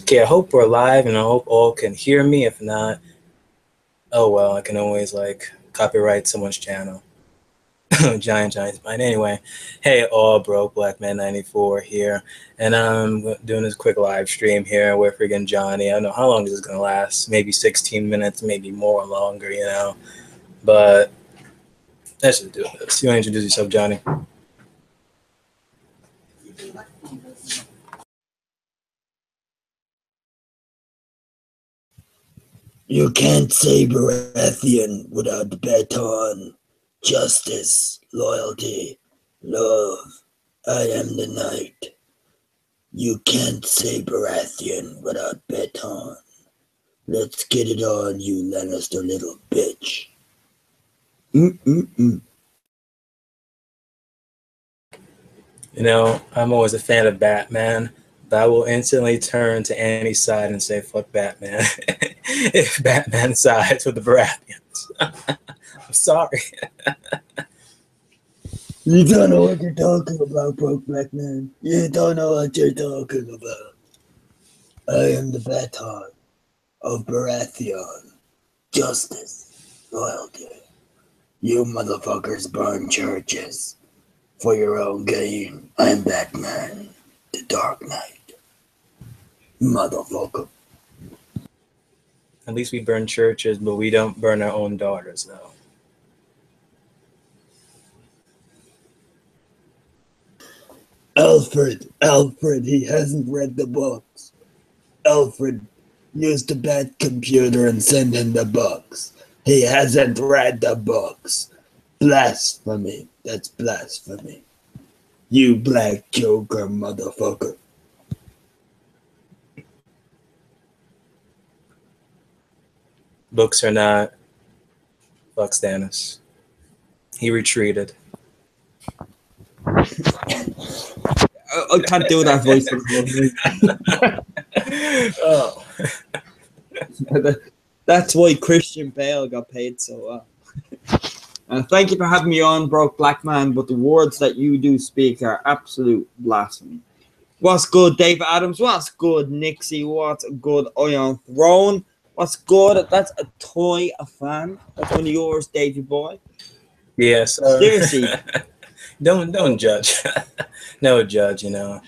Okay, I hope we're live and I hope all can hear me. If not, oh well, I can always like copyright someone's channel. Giantbane. Anyway, hey all, Broke Black Man 94 here, and I'm doing this quick live stream here with friggin' Johnny. I don't know how long this is gonna last. Maybe 16 minutes, maybe more or longer, you know. But let's just do this. You want to introduce yourself, Johnny? You can't say Baratheon without baton, justice, loyalty, love. I am the knight. You can't say Baratheon without baton. Let's get it on, you Lannister little bitch. You know, I'm always a fan of Batman, but I will instantly turn to any side and say, fuck Batman. If Batman sides with the Baratheons. I'm sorry. You don't know what you're talking about, Broke Black Man. You don't know what you're talking about. I am the baton of Baratheon. Justice, loyalty. You motherfuckers burn churches for your own gain. I'm Batman, the Dark Knight. Motherfucker. At least we burn churches, but we don't burn our own daughters, though. Alfred, he hasn't read the books. Alfred used a bad computer and sent in the books. He hasn't read the books. Blasphemy. That's blasphemy. You black joker motherfucker. Books are not. Fuck Stannis. He retreated. I can't do that voice. Oh. That's why Christian Bale got paid so well. Thank you for having me on, Broke Black Man, but the words that you do speak are absolute blasphemy. What's good, Dave Adams? What's good, Nixie? What's good, Iron Throne? What's good? That's a toy, a fan. That's one of yours, Davey boy. Yes. Seriously. Don't judge. No judge, you know.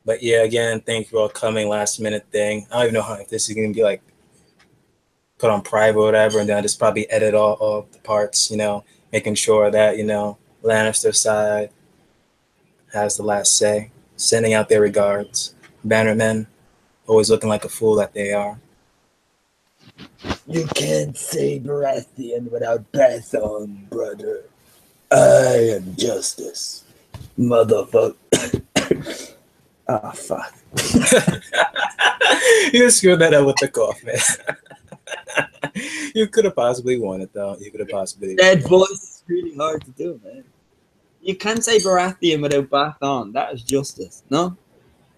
But yeah, again, thank you for all coming. Last minute thing. I don't even know how if this is gonna be like put on private or whatever, and then I just probably edit all the parts, you know, making sure that, you know, Lannister side has the last say. Sending out their regards. Bannermen, always looking like a fool that they are. You can't say Baratheon without baton, brother. I am justice. Motherfucker. Ah, fuck. You screwed that up with the cough, man. You could have possibly won it, though. You could have possibly. That voice is really hard to do, man. You can't say Baratheon without baton. That is justice. No?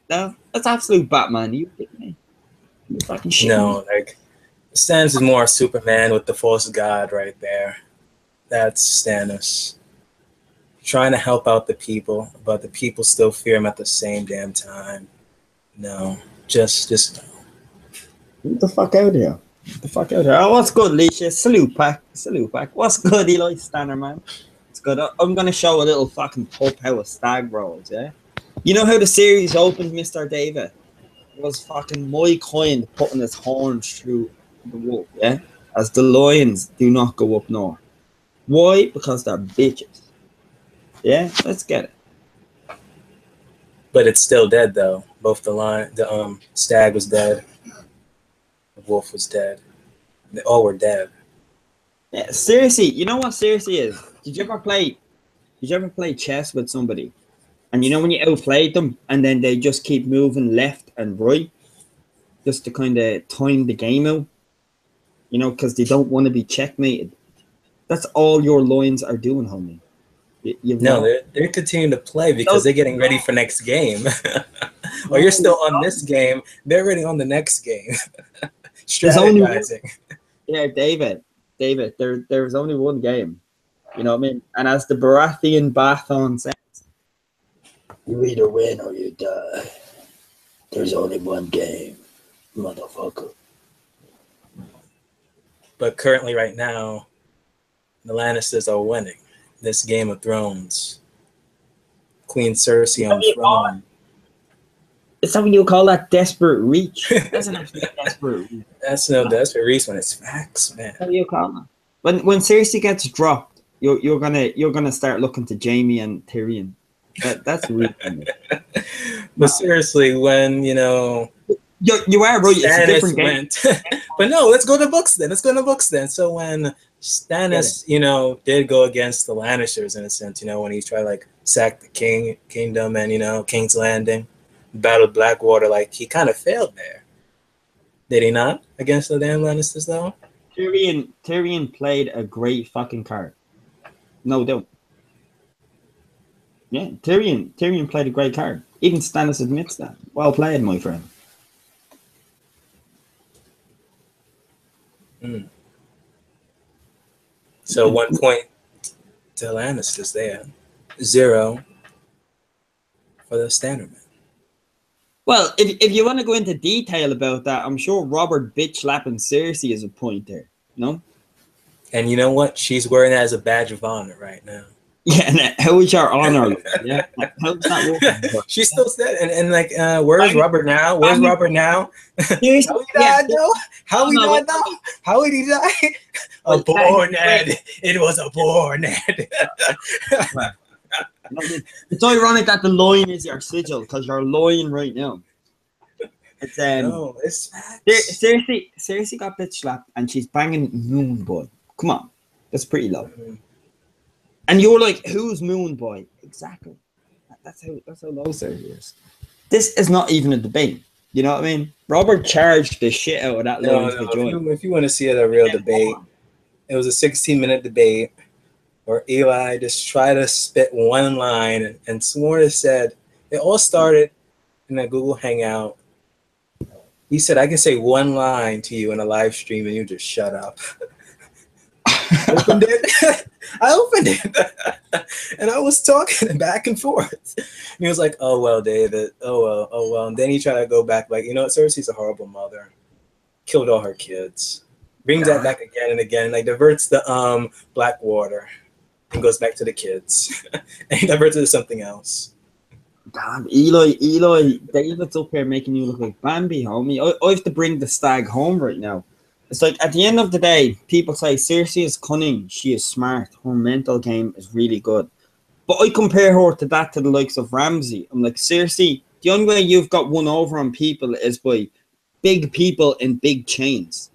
No? That's absolute Batman. You kidding me? You fucking shit. No, like Stannis is more Superman with the Force God right there. That's Stannis. Trying to help out the people, but the people still fear him at the same damn time. No, just no. Get the fuck out of here. Get the fuck out of here. Oh, what's good, Leisha? Salute pack. Salute pack. What's good, Eli Stannerman? It's good. I'm going to show a little fucking pub how a stag rolls, yeah? You know how the series opened, Mr. David? It was fucking my kind putting his horns through the wolf, yeah? As the lions do not go up north. Why? Because they're bitches. Yeah? Let's get it. But it's still dead though. Both the stag was dead. The wolf was dead. They all were dead. Yeah, seriously, you know what seriously is? Did you ever play chess with somebody? And you know when you outplayed them and then they just keep moving left and right just to kind of time the game out? You know, because they don't want to be checkmated. That's all your lines are doing, homie. They're continuing to play because they're getting ready for next game. Or you're still on this game. They're already on the next game. Strategizing. Yeah, David, there's only one game. You know what I mean? And as the Baratheon Bathon says, you either win or you die. There's only one game, motherfucker. But currently, right now, the Lannisters are winning this Game of Thrones. Queen Cersei on the throne. Is that what you call that desperate reach? That's an absolute desperate reach. That's no desperate reach when it's facts, man. How do you call that? When Cersei gets dropped, you're gonna start looking to Jamie and Tyrion. That's weird. But seriously, when you are right. It's a different game. Went, but no, let's go to books then. So when Stannis, did go against the Lannisters in a sense, when he tried to like sack the kingdom and King's Landing, battled Blackwater, like he kind of failed there. Did he not against the damn Lannisters though? Tyrion played a great fucking card. No doubt. Yeah, Tyrion played a great card. Even Stannis admits that. Well played, my friend. Mm. So 1 point to Lannisters there. 0 for the Stannerman. Well, if you want to go into detail about that, I'm sure Robert bitch slapping Cersei is a point there. No? And you know what? She's wearing that as a badge of honor right now. Yeah, and how is your honor? Yeah, how's that working? She still said, and like, where's Robert now? Where's Robert now? How he died though? How he died though? How did he die? A poor Ned. It was a poor Ned. It's ironic that the line is your sigil because you're lying right now. It's no, it's Cersei got bitch slapped and she's banging Moon Boy. Come on, that's pretty low. Mm-hmm. And you're like, who's Moon Boy? Exactly. That's how low Cersei is. This is not even a debate. You know what I mean? Robert charged the shit out of that line to the joint. If you want to see a real debate, it was a 16-minute debate where Eli just tried to spit one line and Sworn said, it all started in a Google Hangout. He said, I can say one line to you in a live stream and you just shut up. I opened it. And I was talking back and forth. And he was like, oh, well, David. Oh, well. And then he tried to go back like, Cersei's a horrible mother. Killed all her kids. Brings that back again and again. Like diverts the Blackwater and goes back to the kids. And he diverts it to something else. Damn, Eli, David's up here making you look like Bambi, homie. I have to bring the stag home right now. It's like, at the end of the day, people say Cersei is cunning, she is smart, her mental game is really good. But I compare her to the likes of Ramsay. I'm like, Cersei, the only way you've got one over on people is by big people in big chains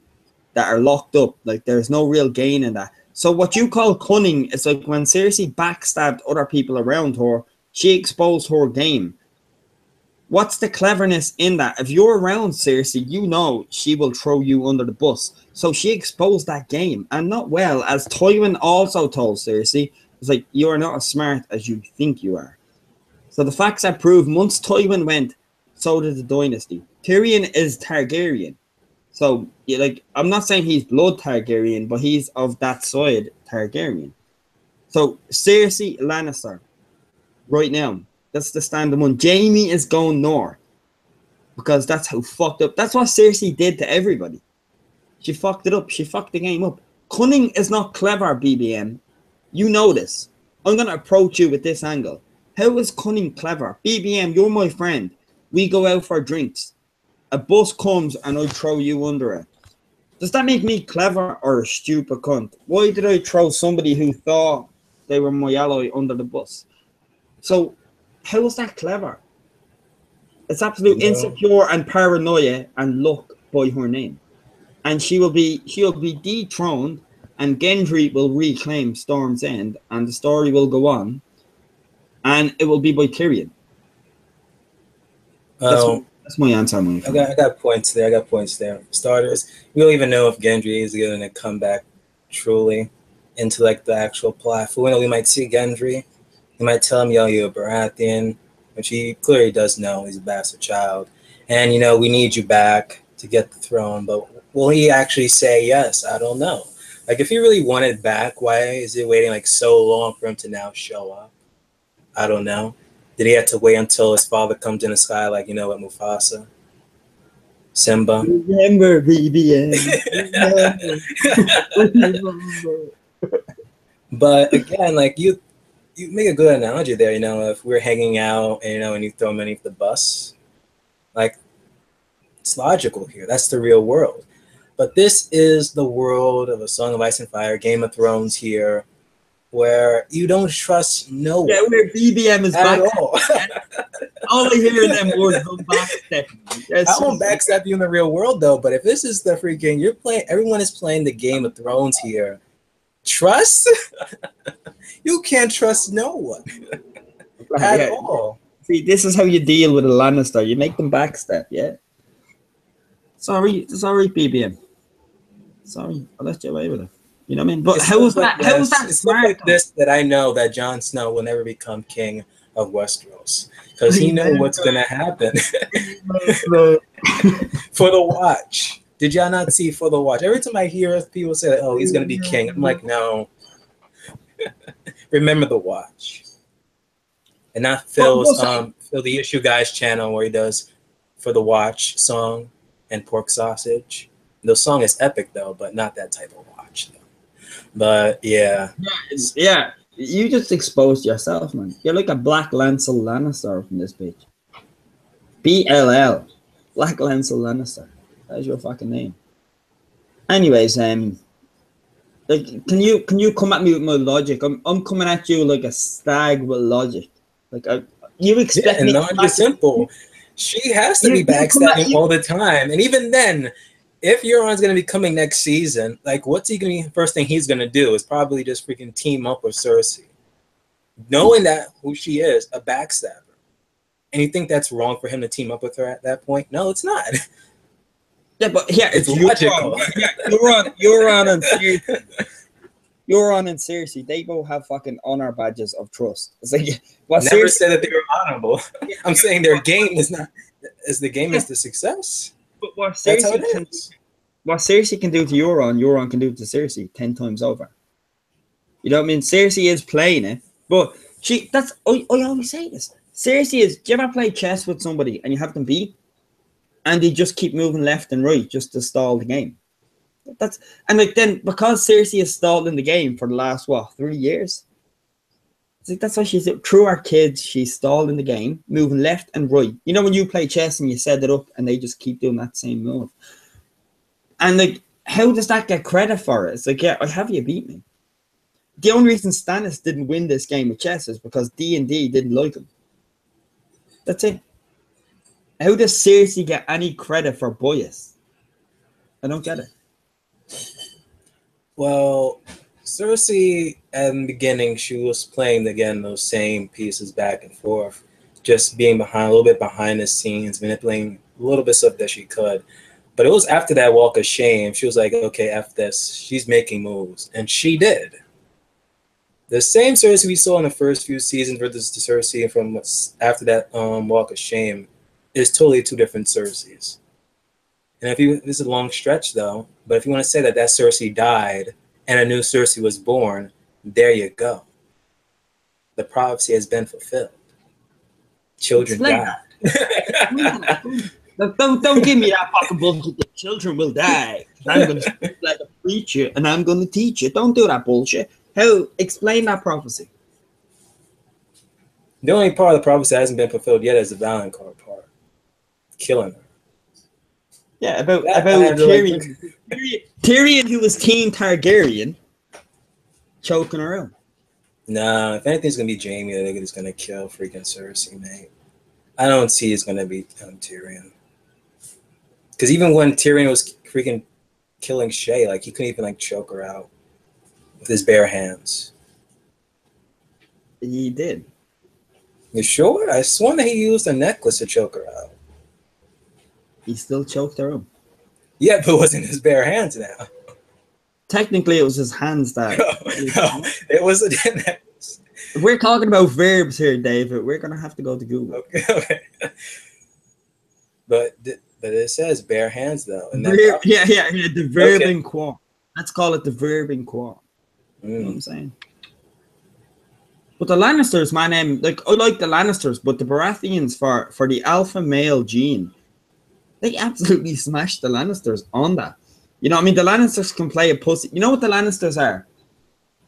that are locked up. Like, there's no real gain in that. So what you call cunning is like when Cersei backstabbed other people around her, she exposed her game. What's the cleverness in that? If you're around Cersei, she will throw you under the bus. So she exposed that game. And not well, as Tywin also told Cersei, it's like, you are not as smart as you think you are. So the facts are proved. Once Tywin went, so did the dynasty. Tyrion is Targaryen. So, I'm not saying he's blood Targaryen, but he's of that side Targaryen. So, Cersei Lannister, right now, that's the standard one. Jamie is going north because that's how fucked up. That's what Cersei did to everybody. She fucked it up. She fucked the game up. Cunning is not clever, BBM. You know this. I'm going to approach you with this angle. How is cunning clever? BBM, you're my friend. We go out for drinks. A bus comes and I throw you under it. Does that make me clever or a stupid cunt? Why did I throw somebody who thought they were my ally under the bus? So, how is that clever? It's absolute insecure and paranoia and luck by her name. And she'll be dethroned and Gendry will reclaim Storm's End and the story will go on and it will be by Tyrion. That's my answer, my friend. I got points there. For starters, we don't even know if Gendry is going to come back truly into like the actual plot. For we might see Gendry. He might tell him, yo, you're a Baratheon, which he clearly does know. He's a bastard child. And, we need you back to get the throne. But will he actually say yes? I don't know. Like, if he really wanted back, why is he waiting, like, so long for him to now show up? I don't know. Did he have to wait until his father comes in the sky, like, you know, with Mufasa? Simba? Remember, BBM. Remember. But again, like, you make a good analogy there, you know, if we're hanging out and, you know, and you throw me off the bus, like, it's logical here. That's the real world. But this is the world of A Song of Ice and Fire, Game of Thrones here, where you don't trust no Yeah, one where BBM is at back. all. All I hear them words go backstepping. I won't backstab you in the real world, though, but if this is the freaking, you're playing, everyone is playing the Game of Thrones here. Trust? You can't trust no one at all. See, this is how you deal with a Lannister. You make them backstep, yeah? Sorry, BBM. Sorry, I let you away with it. You know what I mean? But It's how was stuff like that? How was this. that It's stuff smart? like this that I know that Jon Snow will never become king of Westeros because he knows what's gonna happen. For the Watch. Did y'all not see For the Watch? Every time I hear people say, "Oh, he's gonna be king," I'm like, no. Remember the Watch, and not Phil's Phil the Issue Guy's channel where he does For the Watch song and pork sausage. The song is epic though, but not that type of watch though. But yeah. Yeah, you just exposed yourself, man. You're like a Black Lancel Lannister from this bitch. BLL. Black Lancel Lannister. That's your fucking name. Anyways, like, can you come at me with my logic? I'm coming at you like a stag with logic. Like, you expect and me not just simple. She has to be backstabbing all the time, and even then, if Euron's going to be coming next season, like, what's he going to be? First thing he's going to do is probably just freaking team up with Cersei, knowing that who she is, a backstabber. And you think that's wrong for him to team up with her at that point? No, it's not. Yeah, but yeah, it's logical. Euron and Cersei. Euron and Cersei, they both have fucking honor badges of trust. It's like, what never said that they were honorable. I'm saying their game is not as the game is the success. But what Cersei can do to Euron can do to Cersei 10 times over. You know what I mean? Cersei is playing it, but I always say this. Cersei is, do you ever play chess with somebody and you have them beat and they just keep moving left and right just to stall the game? And like, then because Cersei has stalled in the game for the last 3 years, it's like that's why she's through our kids. She's stalled in the game, moving left and right. You know when you play chess and you set it up and they just keep doing that same move. And like, how does that get credit for it? It's like, yeah, I have you beat me. The only reason Stannis didn't win this game of chess is because D&D didn't like him. That's it. How does Cersei get any credit for bias? I don't get it. Well, Cersei, at the beginning, she was playing, again, those same pieces back and forth, just being behind, a little bit behind the scenes, manipulating a little bit stuff that she could. But it was after that walk of shame, she was like, okay, F this. She's making moves. And she did. The same Cersei we saw in the first few seasons versus the Cersei from after that walk of shame is totally two different Cerseis. And this is a long stretch though, but if you want to say that Cersei died and a new Cersei was born, there you go. The prophecy has been fulfilled. Children died. Don't give me that fucking bullshit. The children will die. I'm going to speak like a preacher and I'm going to teach you. Don't do that bullshit. Explain that prophecy. The only part of the prophecy that hasn't been fulfilled yet is the Valonqar part. Killing her. Yeah, about Tyrion. Tyrion, who was Team Targaryen, choking her out. Nah, if anything's going to be Jaime, they're just going to kill freaking Cersei, mate. I don't see it's going to be Tyrion. Because even when Tyrion was freaking killing Shay, like, he couldn't even, like, choke her out with his bare hands. He did. You sure? I sworn that he used a necklace to choke her out. He still choked her out. Yeah, but it wasn't his bare hands now. Technically, it was his hands that... No, it was a necklace. If we're talking about verbs here, David, we're going to have to go to Google. Okay. But it says bare hands, though. And the verb in quo. Let's call it the verb in quo. You know what I'm saying? But the Lannisters, man, like I like the Lannisters, but the Baratheons for the alpha male gene, they absolutely smashed the Lannisters on that. You know what I mean? The Lannisters can play a pussy. You know what the Lannisters are?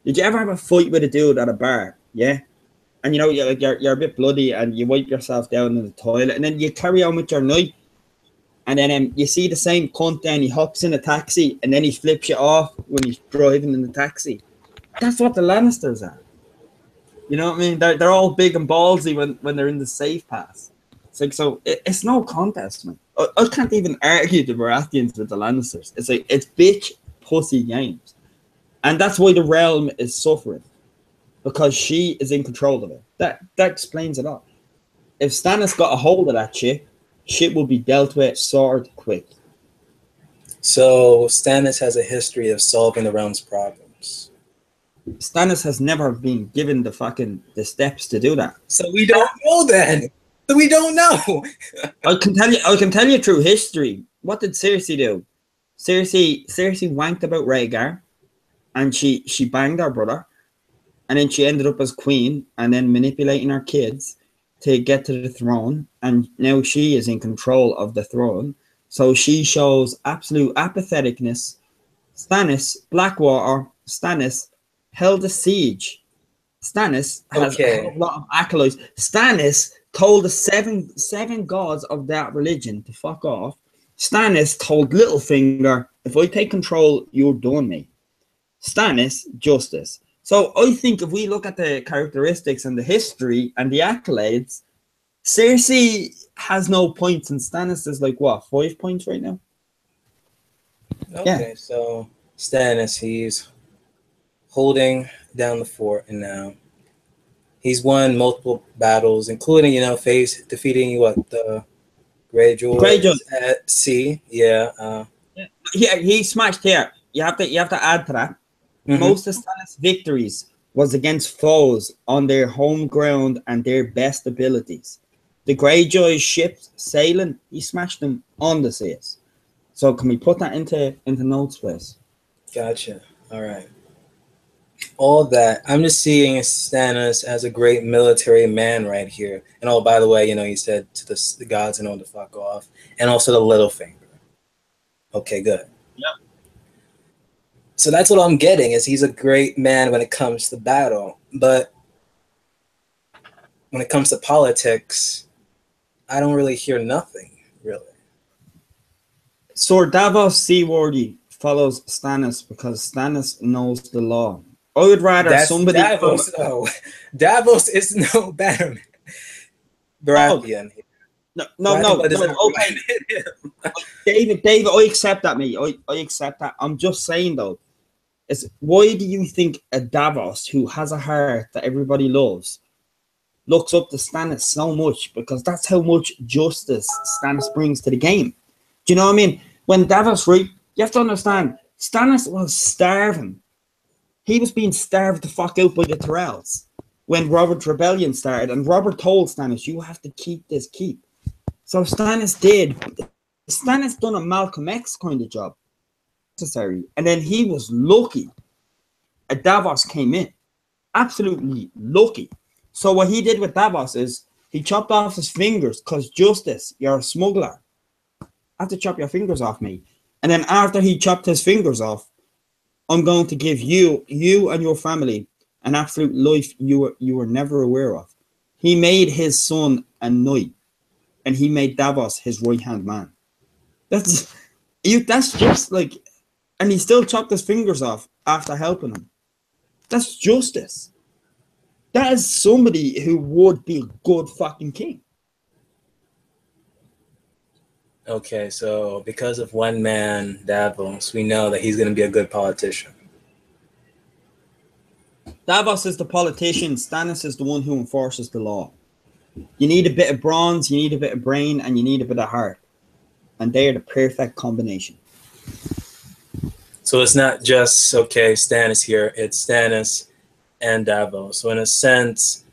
Did you ever have a fight with a dude at a bar? Yeah. And you know, you're a bit bloody and you wipe yourself down in the toilet and then you carry on with your night. And then you see the same cunt then he hops in a taxi and then he flips you off when he's driving in the taxi. That's what the Lannisters are. You know what I mean? They're all big and ballsy when they're in the safe pass. It's like, so it's no contest, man. I can't even argue the Baratheons with the Lannisters. It's like, it's bitch pussy games. And that's why the realm is suffering. Because she is in control of it. That explains it all. If Stannis got a hold of that shit will be dealt with sword quick. So Stannis has a history of solving the realm's problems. Stannis has never been given the steps to do that. So we don't know then. So we don't know. I can tell you through history. What did Cersei do? Cersei wanked about Rhaegar, and she banged her brother, and then she ended up as queen, and then manipulating her kids to get to the throne, and now she is in control of the throne. So she shows absolute apatheticness. Stannis, Blackwater, Stannis held a siege. Stannis has a lot of accolades. Stannis told the seven gods of that religion to fuck off. Stannis told Littlefinger, if I take control, you're done me. Stannis, justice. So I think if we look at the characteristics and the history and the accolades, Cersei has no points and Stannis is like, what, 5 points right now? Okay, yeah. So Stannis, he's holding down the fort, and now he's won multiple battles, including, defeating the Greyjoy at sea. Yeah. Yeah, he smashed here. You have to add to that. Mm-hmm. Most of Stannis' victories was against foes on their home ground and their best abilities. The Greyjoy ships sailing, he smashed them on the seas. So can we put that into notes, please? Gotcha. All right. All that. I'm just seeing Stannis as a great military man right here. And oh, by the way, he said to the gods to fuck off. And also the Littlefinger. Okay, good. Yeah. So that's what I'm getting, is he's a great man when it comes to battle. But when it comes to politics, I don't really hear nothing, really. Sir Davos Seaworthy follows Stannis because Stannis knows the law. I would rather somebody... Davos, though. Davos is no better. Baratheon. No. Okay. David, I accept that, mate. I accept that. I'm just saying, though, why do you think a Davos who has a heart that everybody loves looks up to Stannis so much? Because that's how much justice Stannis brings to the game. Do you know what I mean? When Davos, right, you have to understand, Stannis was starving. He was being starved the fuck out by the Tyrells when Robert's rebellion started, and Robert told Stannis, you have to keep this keep. So Stannis did. Stannis done a Malcolm X kind of job. Necessary. And then he was lucky. A Davos came in. Absolutely lucky. So what he did with Davos is he chopped off his fingers because justice, you're a smuggler. I have to chop your fingers off, me. And then after he chopped his fingers off, I'm going to give you and your family an absolute life you were never aware of. He made his son a knight, and he made Davos his right-hand man. That's just like, and he still chopped his fingers off after helping him. That's justice. That is somebody who would be a good fucking king. Okay, so because of one man, Davos, we know that he's going to be a good politician. Davos is the politician. Stannis is the one who enforces the law. You need a bit of bronze, you need a bit of brain, and you need a bit of heart. And they are the perfect combination. So it's not just, Stannis here. It's Stannis and Davos. So in a sense,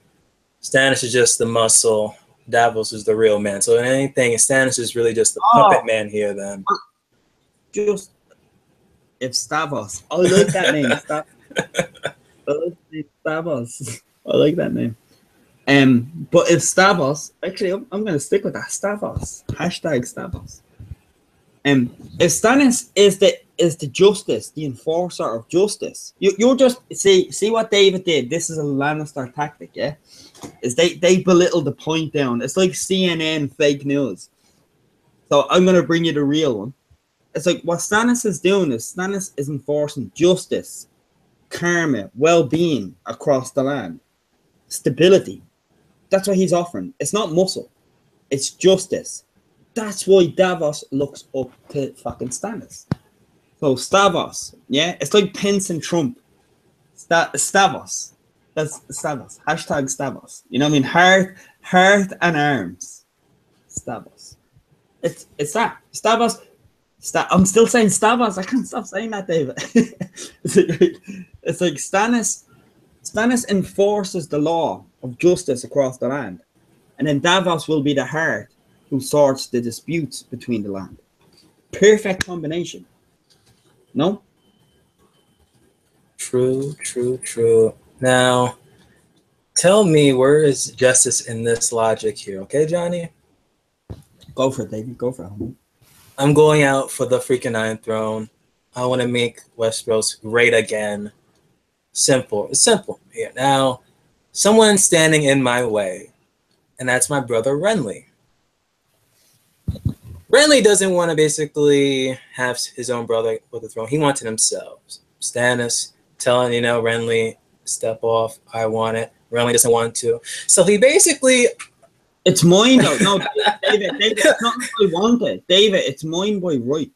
Stannis is just the muscle. Davos is the real man. So in anything, Stannis is really just the puppet man here then. Just if Stavos. I like that name. I like Stavos. I like that name. But if Stavros, actually, I'm going to stick with that. Stavros. Hashtag Stavros. If Stannis is the justice, the enforcer of justice, you're just see what David did. This is a Lannister tactic, yeah. Is they belittle the point down. It's like CNN fake news. So I'm gonna bring you the real one. It's like what Stannis is doing is Stannis is enforcing justice, karma, well-being across the land, stability. That's what he's offering. It's not muscle. It's justice. That's why Davos looks up to fucking Stannis. So Stavros, yeah, it's like Pence and Trump. Stavros, that's Stavros. Hashtag Stavros. You know what I mean? Heart and arms. Stavros. It's that Stavros. I'm still saying Stavros. I can't stop saying that, David. it's like Stannis. Stannis enforces the law of justice across the land, and then Davos will be the heart who sorts the disputes between the land. Perfect combination. No? True. Now, tell me, where is justice in this logic here, okay, Johnny? Go for it, David. Go for it. I'm going out for the freaking Iron Throne. I want to make Westeros great again. Simple. It's simple here. Now, someone's standing in my way, and that's my brother Renly. Renly doesn't want to basically have his own brother with the throne. He wants it himself. Stannis telling, Renly, step off. I want it. Renly doesn't want to. So he basically... It's mine, though. No, David, it's not what I wanted. David, it's mine by right.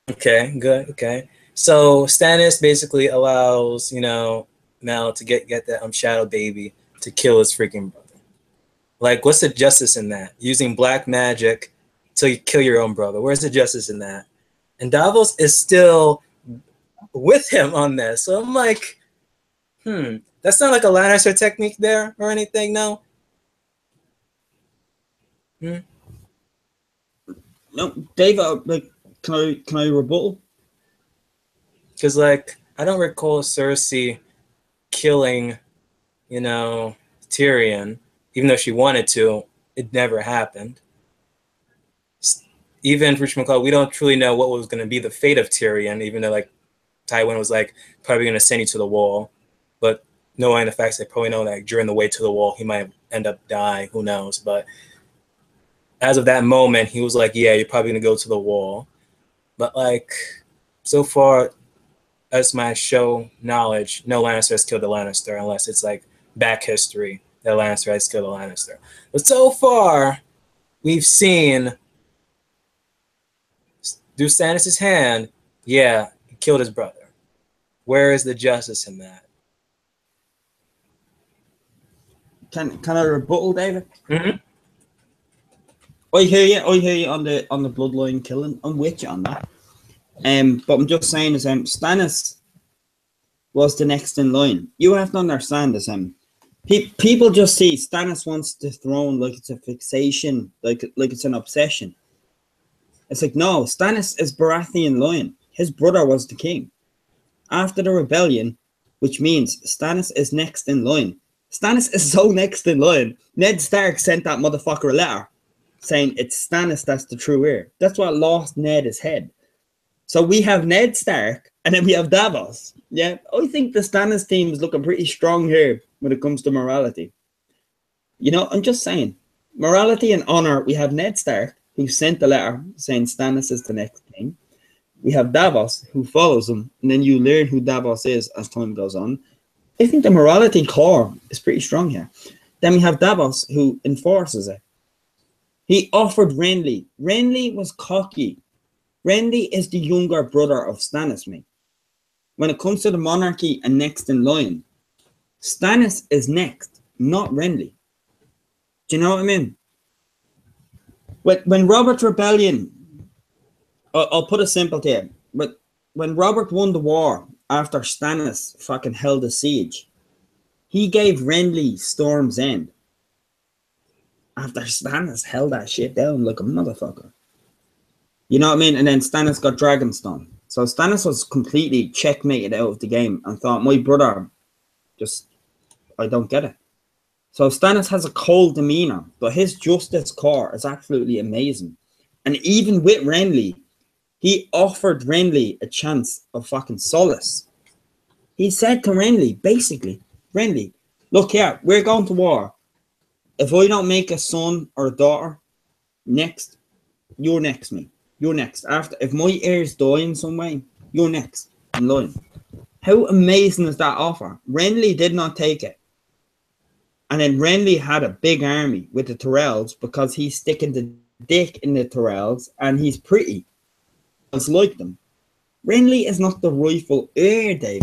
Okay, good. Okay. So Stannis basically allows, Mel to get that shadow baby to kill his freaking brother. Like, what's the justice in that? Using black magic to kill your own brother. Where's the justice in that? And Davos is still with him on this. So I'm like, that's not like a Lannister technique there or anything, no? No, David, like, can I rebuttal? Because, like, I don't recall Cersei killing, Tyrion, even though she wanted to. It never happened. Even for McCall, we don't truly know what was going to be the fate of Tyrion, even though, like, Tywin was, like, probably going to send you to the wall. But knowing the facts, they probably know that during the way to the wall, he might end up dying. Who knows? But as of that moment, he was like, yeah, you're probably going to go to the wall. But, like, so far, as my show knowledge, no Lannister has killed a Lannister unless it's, like, back history that Lannister has killed a Lannister. But so far, we've seen... through Stannis' hand, yeah, he killed his brother. Where is the justice in that? Can I rebuttal, David? Mm-hmm. I hear you on the bloodline killing. I'm with you on that. But I'm just saying is Stannis was the next in line. You have to understand this. People just see Stannis wants the throne like it's a fixation, like it's an obsession. It's like, no, Stannis is Baratheon line. His brother was the king. After the rebellion, which means Stannis is next in line. Stannis is so next in line. Ned Stark sent that motherfucker a letter saying it's Stannis that's the true heir. That's what lost Ned his head. So we have Ned Stark and then we have Davos. Yeah, I think the Stannis team is looking pretty strong here when it comes to morality. I'm just saying. Morality and honor, we have Ned Stark, who sent the letter saying Stannis is the next king. We have Davos, who follows him, and then you learn who Davos is as time goes on. I think the morality core is pretty strong here. Then we have Davos, who enforces it. He offered Renly. Renly was cocky. Renly is the younger brother of Stannis, mate. When it comes to the monarchy and next in line, Stannis is next, not Renly. Do you know what I mean? When Robert Rebellion, I'll put it simple to you, but when Robert won the war after Stannis fucking held a siege, he gave Renly Storm's End after Stannis held that shit down like a motherfucker. You know what I mean? And then Stannis got Dragonstone. So Stannis was completely checkmated out of the game and thought, my brother just I don't get it. So Stannis has a cold demeanor, but his justice core is absolutely amazing. And even with Renly, he offered Renly a chance of fucking solace. He said to Renly, basically, Renly, look here, we're going to war. If I don't make a son or a daughter, next, you're next me. You're next. After, if my heirs die in some way, you're next in line. How amazing is that offer? Renly did not take it. And then Renly had a big army with the Tyrells because he's sticking the dick in the Tyrells and he's pretty. It's like them. Renly is not the rightful heir, Dave.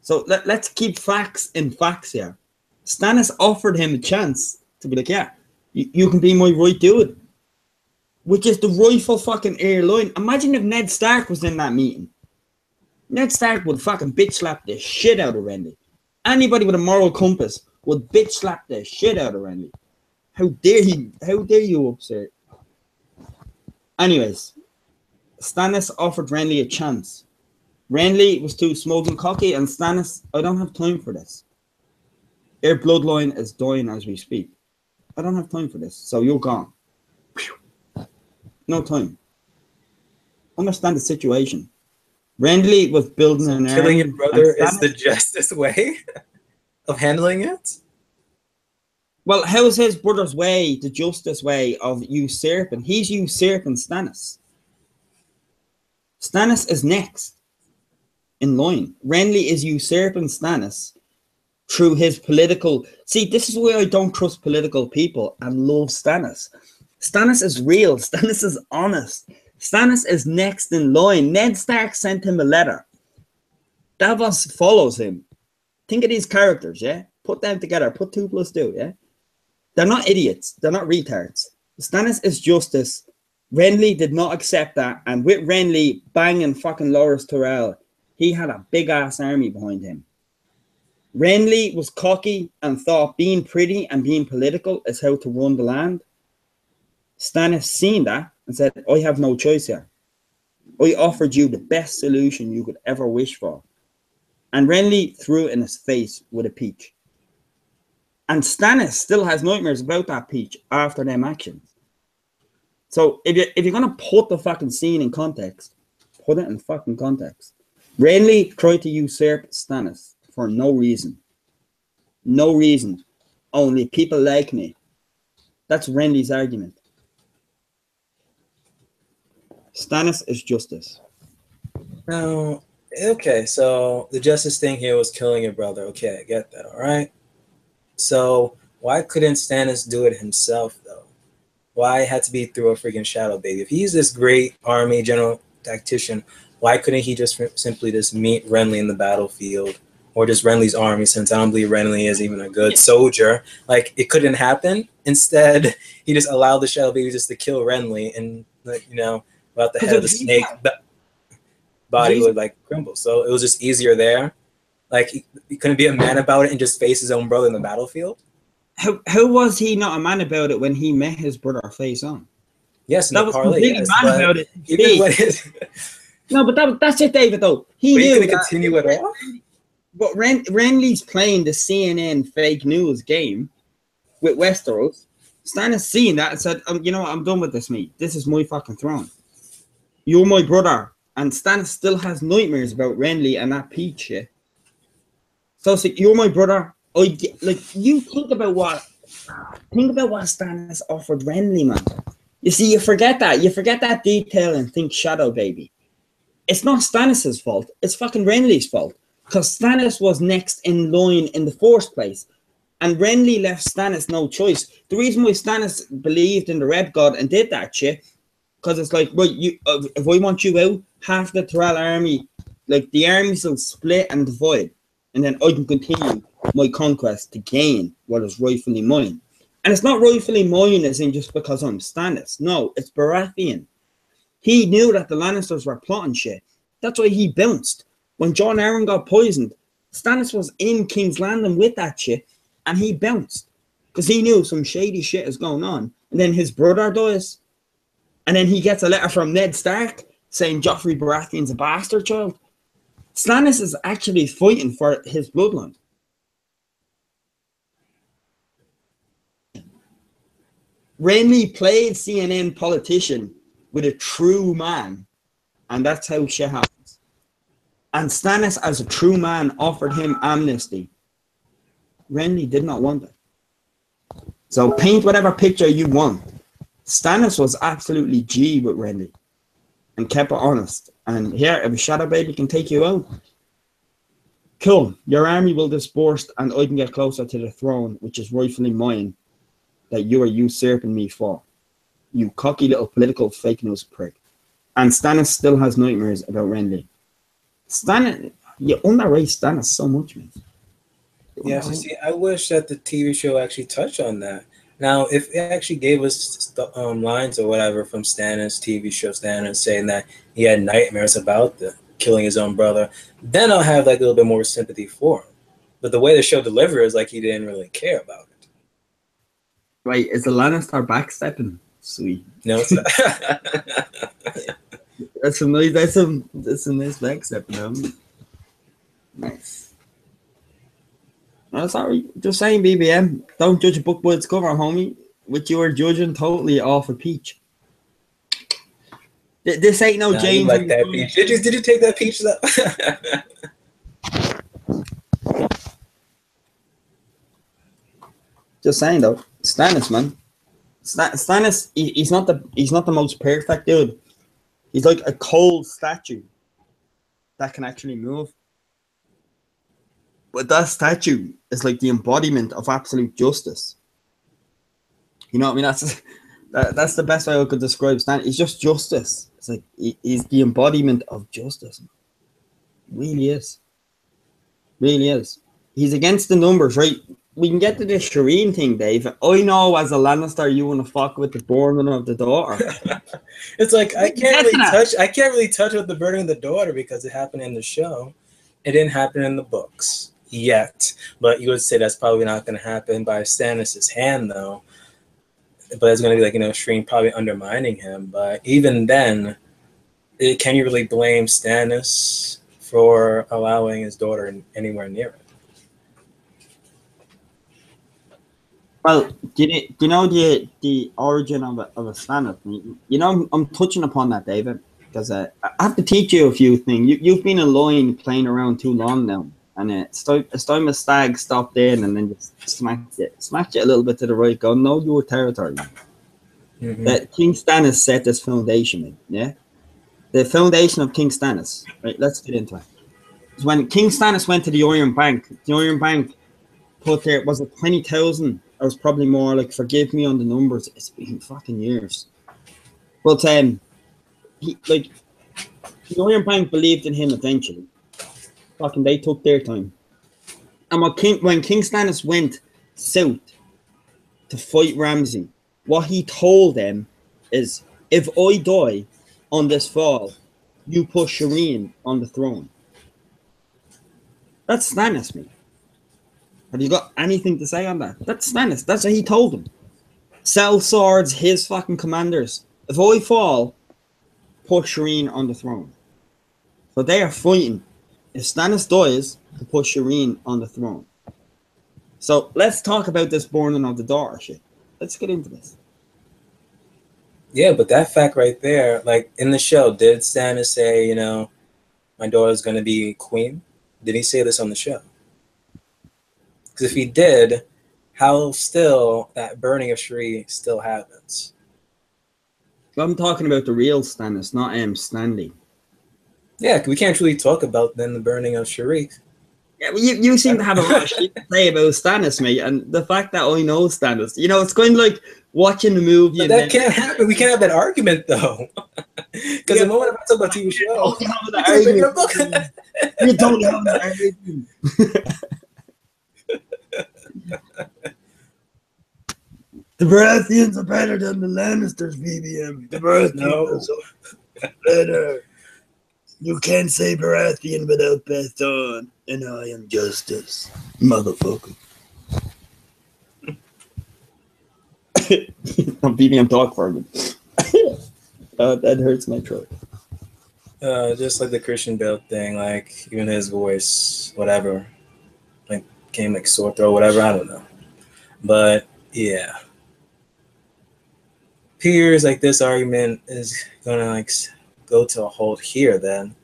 So let's keep facts in facts here. Stannis offered him a chance to be like, yeah, you can be my right dude. Which is the rightful fucking heir line. Imagine if Ned Stark was in that meeting. Ned Stark would fucking bitch slap the shit out of Renly. Anybody with a moral compass would bitch slap the shit out of Renly. How dare he? How dare you upset? Anyways, Stannis offered Renly a chance. Renly was too smug and cocky, and Stannis, I don't have time for this. Their bloodline is dying as we speak. I don't have time for this, so you're gone. No time. Understand the situation. Renly was building an army. Killing your brother is the justice way of handling it? Well, how's his brother's way the justice way of usurping? He's usurping Stannis. Stannis is next in line. Renly is usurping Stannis through his political... See, this is why I don't trust political people and love Stannis. Stannis is real. Stannis is honest. Stannis is next in line. Ned Stark sent him a letter. Davos follows him. Think of these characters, yeah? Put them together. Put 2 + 2, yeah? They're not idiots. They're not retards. Stannis is justice. Renly did not accept that. And with Renly banging fucking Loras Tyrell, he had a big-ass army behind him. Renly was cocky and thought being pretty and being political is how to run the land. Stannis seen that and said, I have no choice here. I offered you the best solution you could ever wish for. And Renly threw it in his face with a peach. And Stannis still has nightmares about that peach after them actions. So if you're going to put the fucking scene in context, put it in fucking context. Renly tried to usurp Stannis for no reason. No reason. Only people like me. That's Renly's argument. Stannis is justice. No, okay, so the justice thing here was killing your brother. Okay, I get that, all right? So why couldn't Stannis do it himself, though? Why it had to be through a freaking shadow baby? If he's this great army general tactician, why couldn't he just simply just meet Renly in the battlefield? Or just Renly's army, since I don't believe Renly is even a good soldier. Like, it couldn't happen. Instead, he just allowed the shadow baby just to kill Renly and, like, you know, about the head of the snake body would like crumble. So it was just easier there. Like he couldn't be a man about it and just face his own brother in the battlefield. How was he not a man about it when he met his brother face on? Yes, that in the was parlay. completely Yes, man about it. Even when his... No, but that's it, David. Though he knew going to continue it all. But Renly's playing the CNN fake news game with Westeros. Stannis seeing that and said, you know what, I'm done with this, mate. This is my fucking throne. You're my brother. And Stannis still has nightmares about Renly and that peach shit. So it's like, you're my brother. You think about what Stannis offered Renly, man. You see, you forget that. You forget that detail and think shadow baby. It's not Stannis' fault. It's fucking Renly's fault. Because Stannis was next in line in the first place. And Renly left Stannis no choice. The reason why Stannis believed in the Red God and did that shit, because it's like, right, if I want you out, half the Tyrell army, like the armies will split and divide. And then I can continue my conquest to gain what is rightfully mine. And it's not rightfully mine as in just because I'm Stannis. No, it's Baratheon. He knew that the Lannisters were plotting shit. That's why he bounced. When Jon Arryn got poisoned, Stannis was in King's Landing with that shit, and he bounced. Because he knew some shady shit is going on. And then his brother dies. And then he gets a letter from Ned Stark saying Joffrey Baratheon's a bastard child. Stannis is actually fighting for his bloodline. Renly played CNN politician with a true man, and that's how shit happens. And Stannis, as a true man, offered him amnesty. Renly did not want it. So paint whatever picture you want. Stannis was absolutely G with Renly and kept it honest. And here, if a shadow baby can take you out, cool. Your army will disperse and I can get closer to the throne, which is rightfully mine, that you are usurping me for. You cocky little political fake news prick. And Stannis still has nightmares about Renly. Stannis, you underrate Stannis so much, man. Yeah, so see, I wish that the TV show actually touched on that. Now, if it actually gave us the lines or whatever from Stannis' TV show, Stannis saying that he had nightmares about killing his own brother, then I'll have like a little bit more sympathy for him. But the way the show delivers is like he didn't really care about it. Right, is the Lannister backstepping? Sweet. No, it's not. That's a nice backstep, man. Nice. No, sorry, just saying, BBM. Don't judge a book by its cover, homie. Which you are judging totally off a peach. This ain't no James. Like that peach. Did you take that peach? Just saying though, Stannis, man. Stannis, he's not the most perfect dude. He's like a cold statue that can actually move. But that statue is like the embodiment of absolute justice. You know what I mean? That's the best way I could describe Stan. He's just justice. It's like he's the embodiment of justice. Really is. Really is. He's against the numbers, right? We can get to this Shireen thing, Dave. I know as a Lannister you want to fuck with the burning of the daughter. It's like I can't really touch with the burning of the daughter because it happened in the show. It didn't happen in the books yet. But you would say that's probably not going to happen by Stannis' hand, though. But it's going to be like, Shireen probably undermining him. But even then, can you really blame Stannis for allowing his daughter anywhere near it? Well, do you know the origin of a Stannis? You know, I'm touching upon that, David, because I have to teach you a few things. You've been in line playing around too long now, and it's time a stag stopped in and then just smacked you a little bit to the right. Go, know your territory. Mm-hmm. That King Stannis set this foundation, yeah. The foundation of King Stannis. Right, let's get into it. So when King Stannis went to the Iron Bank put there, was it 20,000? It was probably more, like, forgive me on the numbers. It's been fucking years. But the Iron Bank believed in him eventually. Fucking they took their time. And when King Stannis went south to fight Ramsay, what he told them is, if I die on this fall, you put Shireen on the throne. That's Stannis, mate. Have you got anything to say on that? That's Stannis. That's what he told them. Sell swords, his fucking commanders. If I fall, put Shireen on the throne. So they are fighting. If Stannis dies, to put Shireen on the throne. So let's talk about this burning of the daughter shit. Let's get into this. Yeah, but that fact right there, like in the show, did Stannis say, my daughter's going to be queen? Did he say this on the show? Because if he did, how still that burning of Shireen still happens? I'm talking about the real Stannis, not Stanley. Yeah, we can't really talk about then the burning of Shireen. Yeah, well, you seem to have a lot of shit to say about Stannis, mate, and the fact that I know Stannis, it's kind of like watching the movie. But that can't happen. We can't have that argument, though. Because the moment I talk about TV show, you don't have an argument. The Baratheons are better than the Lannisters, BBM. The Baratheons are better. You can't say Baratheon without Bethon, and I am justice, motherfucker. I'm BBM talk for me. That hurts my throat. Just like the Christian Bale thing, like even his voice, whatever, like came like sore throat, whatever. I don't know, but yeah. appears like this argument is gonna like go to a halt here. Then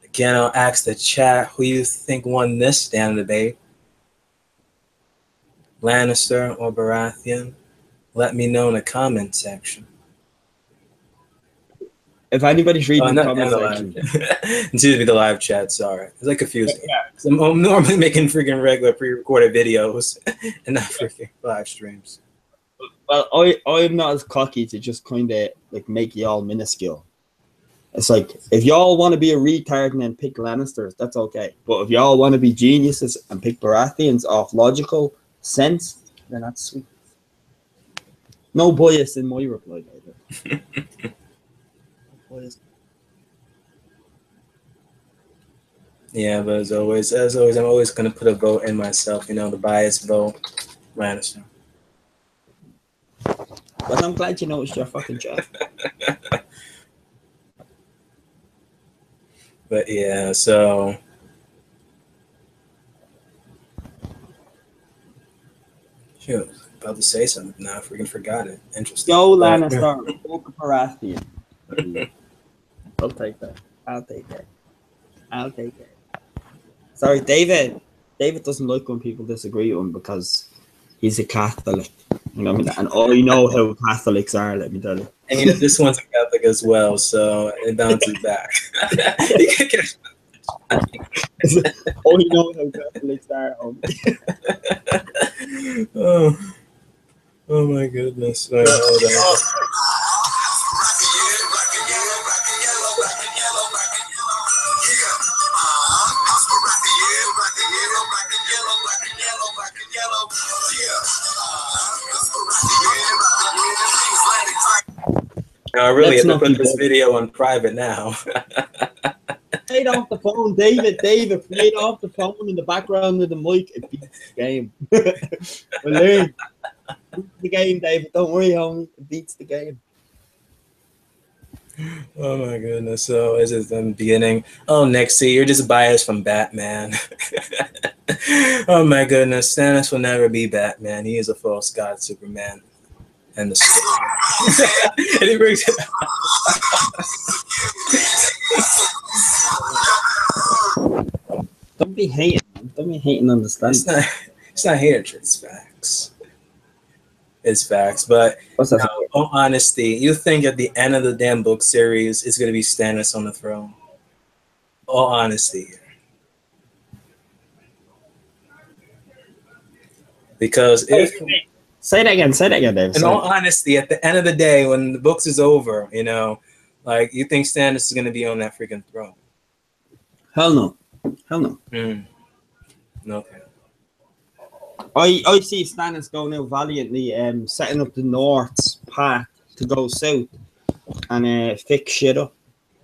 again, I'll ask the chat who you think won this stand debate, Lannister or Baratheon. Let me know in the comment section. If anybody's reading the Not comment in the section, excuse me, the live chat. Sorry, it's like confusing. Yeah. I'm normally making freaking regular pre-recorded videos and not freaking live streams. well, I'm not as cocky to just kind of like make y'all minuscule. It's like if y'all want to be a retard and then pick Lannisters, that's okay. But if y'all want to be geniuses and pick Baratheons off logical sense, then that's sweet. No bias in my reply, David. Yeah, but as always, I'm always gonna put a vote in myself. You know, the biased vote, Lannister. But I'm glad you noticed your fucking job. But yeah, so shoot, about to say something now. I freaking forgot it. Interesting. Go Lannister, fuck Baratheon. I'll take that. I'll take that. Sorry, David. David doesn't like when people disagree with him because he's a Catholic. You know what I mean? And I know how Catholics are, let me tell you. And you know, this one's a Catholic as well, so it bounces back. I know how Catholics are. Oh my goodness. Wait, hold on. No, I really have to put this video on private now. Play it off the phone, David. Play it off the phone in the background with the mic. It beats the game. Learn. Beats the game, David. Don't worry, homie. It beats the game. Oh my goodness. So is it the beginning? Oh, Nixie, you're just biased from Batman. Oh my goodness. Stannis will never be Batman. He is a false god Superman. And the story. And he brings it Don't be hating. Don't be hating on the stand. It's not hatred, it's facts. It's facts. But What's that? no, all honesty, you think at the end of the damn book series it's gonna be Stannis on the throne? All honesty. Because if Say that again, Dave. in all honesty, at the end of the day, when the books is over, you know, like you think Stannis is gonna be on that freaking throne? Hell no. Okay. I see Stannis going out valiantly, setting up the North's path to go south and fix shit up.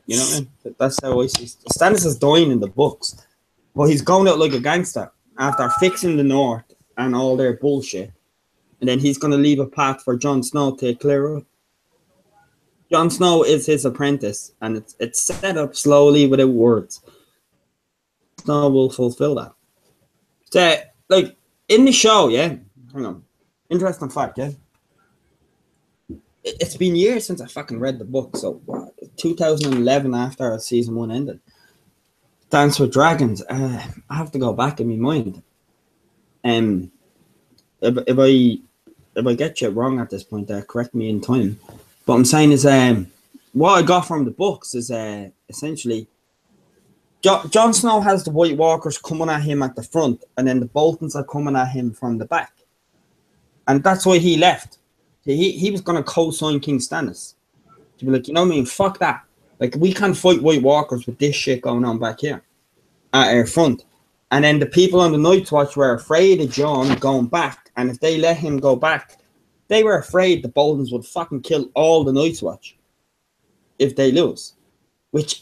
You know what I mean? That's how I see Stannis is dying in the books, but he's going out like a gangster after fixing the North and all their bullshit. And then he's going to leave a path for Jon Snow to clear up. Jon Snow is his apprentice, and it's set up slowly without words. Snow will fulfill that. So, like, in the show, yeah? Hang on. Interesting fact, yeah? It's been years since I fucking read the book, so 2011 after season 1 ended. Dance with Dragons. I have to go back in my mind. If I get you wrong at this point, correct me in time. But I'm saying is, what I got from the books is essentially, Jon Snow has the White Walkers coming at him at the front, and then the Boltons are coming at him from the back, and that's why he left. He was gonna co-sign King Stannis to be like, you know what I mean? Fuck that. Like, we can't fight White Walkers with this shit going on back here at our front. And then the people on the Night's Watch were afraid of Jon going back. And if they let him go back, they were afraid the Boltons would fucking kill all the Night's Watch if they lose.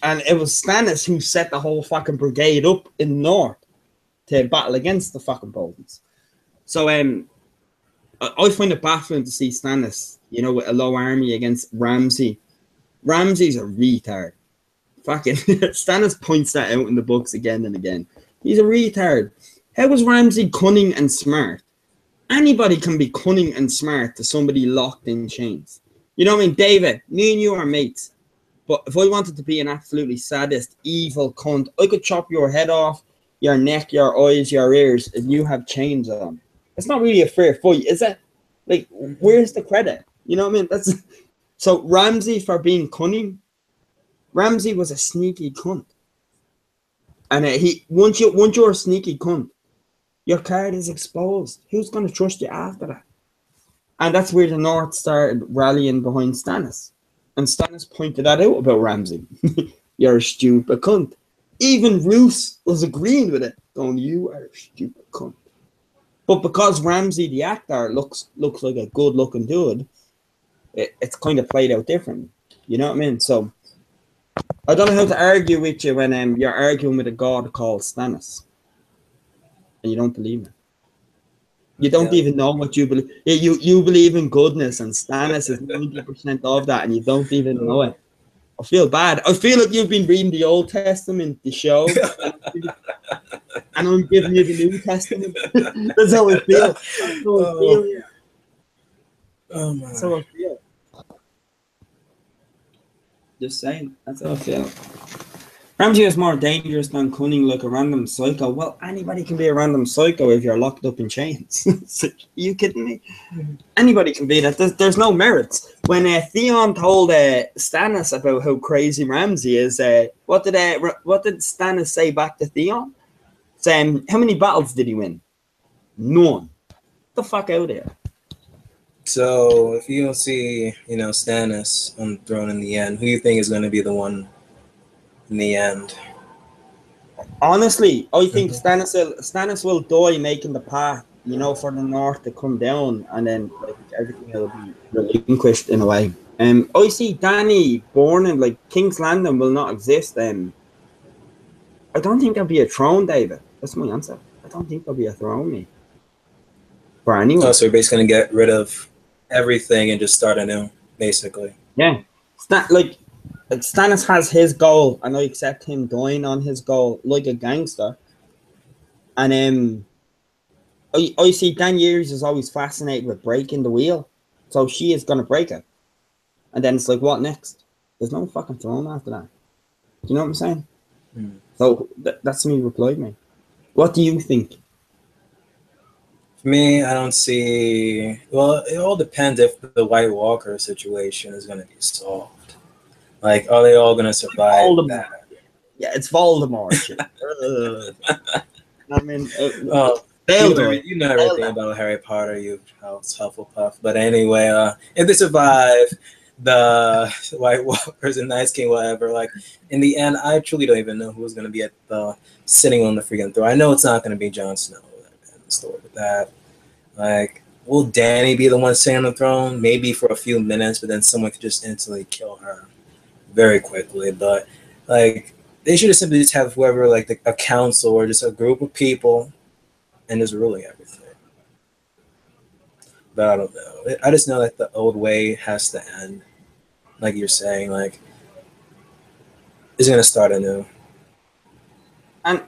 And it was Stannis who set the whole fucking brigade up in the north to battle against the fucking Boltons. So I find it baffling to see Stannis, you know, with a low army against Ramsay. Ramsay's a retard. Fucking Stannis points that out in the books again and again. He's a retard. How was Ramsay cunning and smart? Anybody can be cunning and smart to somebody locked in chains. You know what I mean, David? Me and you are mates. But if I wanted to be an absolutely sadist, evil cunt, I could chop your head off, your neck, your eyes, your ears, and you have chains on. It's not really a fair fight, is it? Like, where's the credit? You know what I mean? That's so Ramsey for being cunning. Ramsey was a sneaky cunt, and once you're a sneaky cunt, your card is exposed. Who's going to trust you after that? And that's where the North started rallying behind Stannis. And Stannis pointed that out about Ramsey. You're a stupid cunt. Even Roose was agreeing with it, going, you are a stupid cunt. But because Ramsey, the actor, looks like a good-looking dude, it's kind of played out differently. You know what I mean? So, I don't know how to argue with you when you're arguing with a god called Stannis. And you don't believe me. You don't even know what you believe. You believe in goodness, and Stannis is 90% of that, and you don't even know it. I feel bad. I feel like you've been reading the Old Testament, the show, and I'm giving you the New Testament. That's how I feel. That's how I feel. Yeah. Oh my. That's how I feel. Just saying. That's how I feel. Ramsey is more dangerous than cunning like a random psycho. Well, anybody can be a random psycho if you're locked up in chains. Are you kidding me? Anybody can be that. There's no merits. When Theon told Stannis about how crazy Ramsey is, what did Stannis say back to Theon? Saying, how many battles did he win? None. Get the fuck out of here. So if you don't see, Stannis on the throne in the end, who do you think is going to be the one in the end? Honestly, I think Stannis will die making the path, for the North to come down, and then everything will be relinquished in a way. I see Dany born in King's Landing will not exist. I don't think there'll be a throne, David. That's my answer. I don't think there'll be a throne, mate. For anyone. Oh, so you're basically going to get rid of everything and just start anew, basically. Yeah. Stannis has his goal, and I accept him dying on his goal like a gangster. And I see Daenerys is always fascinated with breaking the wheel, so she is gonna break it. And then it's like, what next? There's no fucking throne after that. Do you know what I'm saying? So that's me replied, mate. What do you think? For me, I don't see. Well, it all depends if the White Walker situation is going to be solved. Like, are they all going to survive that? Yeah, it's Voldemort. I mean, you know everything about Harry Potter, you Hufflepuff. But anyway, if they survive the White Walkers and Night King, whatever, in the end, I truly don't even know who's going to be sitting on the freaking throne. I know it's not going to be Jon Snow. The story with that. Will Dany be the one sitting on the throne? Maybe for a few minutes, but then someone could just instantly kill her very quickly. But they should have simply just have whoever, a council or just a group of people, and just ruling everything. But I don't know. I just know that the old way has to end. Like you're saying, it's gonna start anew. And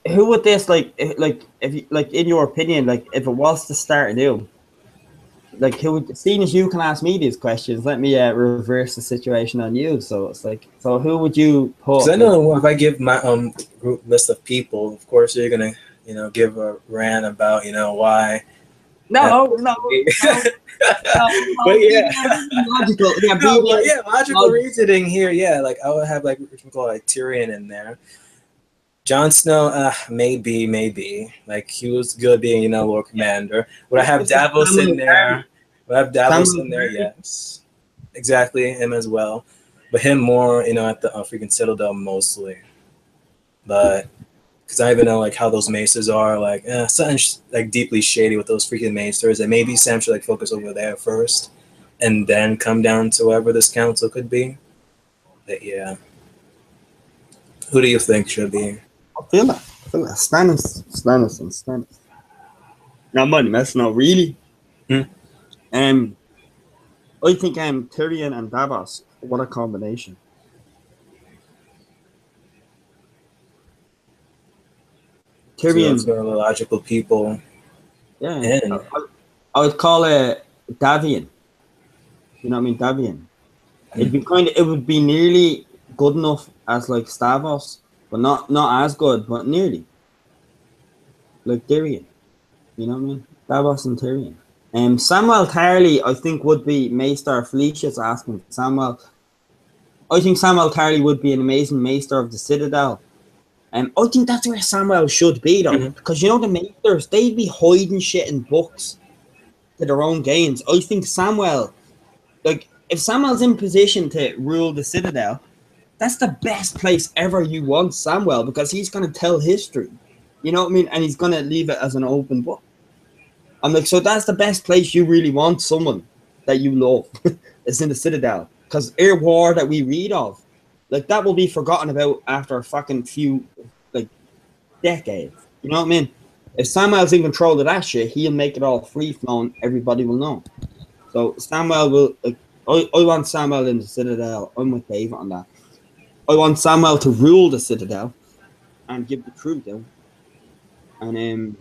who would this if you, in your opinion, if it was to start anew, who would, seeing as you can ask me these questions, let me reverse the situation on you. So it's so who would you put? Because I know if I give my group list of people, of course you're gonna give a rant about why. No. But yeah, logical. Logical reasoning here. Yeah, I would have we can call Tyrion in there. Jon Snow, maybe. He was good being, Lord Commander. Would I have Davos in there? Yes. Exactly, him as well. But him more, at the freaking Citadel mostly. But, because I even know, how those maesters are, something, deeply shady with those freaking maesters. And maybe Sam should, focus over there first. And then come down to whoever this council could be. But, yeah. Who do you think should be? I feel that. Stannis. Not money, that's not really. I think Tyrion and Davos. What a combination. Tyrion. So logical people. Yeah. I would call it Davian. You know what I mean? Davian. It would be nearly good enough as like Stavros, but not as good, but nearly. Like Tyrion. You know what I mean? Stavros and Tyrion. Samuel Tarly, I think, would be Maester. Felicia's asking Samuel. I think Samuel Tarly would be an amazing Maester of the Citadel. I think that's where Samuel should be, though, because you know the Maesters, they'd be hiding shit in books to their own gains. I think Samuel, like, if Samuel's in position to rule the Citadel, that's the best place ever you want Samuel, because he's going to tell history. You know what I mean? And he's going to leave it as an open book. I'm like, so that's the best place you really want someone that you love is in the Citadel. Because our war that we read of, like, that will be forgotten about after a fucking few, like, decades. You know what I mean? If Samuel's in control of that shit, he'll make it all free-flowing. Everybody will know. So Samuel will, like, I want Samuel in the Citadel. I'm with Dave on that. I want Samuel to rule the Citadel and give the truth out. And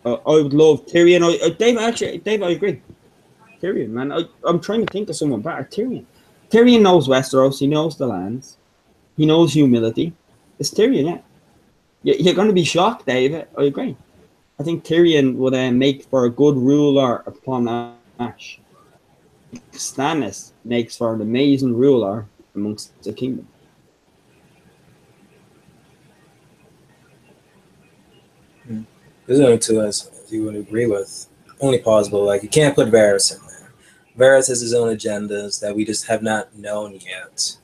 I would love Tyrion. Dave, I agree. Tyrion, man. I'm trying to think of someone better. Tyrion. Tyrion knows Westeros. He knows the lands. He knows humility. It's Tyrion, yeah. You're going to be shocked, David. I agree. I think Tyrion would make for a good ruler upon Ash. Stannis makes for an amazing ruler amongst the kingdom. There's only two as you would agree with. Only possible. Like, you can't put Varys in there. Varys has his own agendas that we just have not known yet.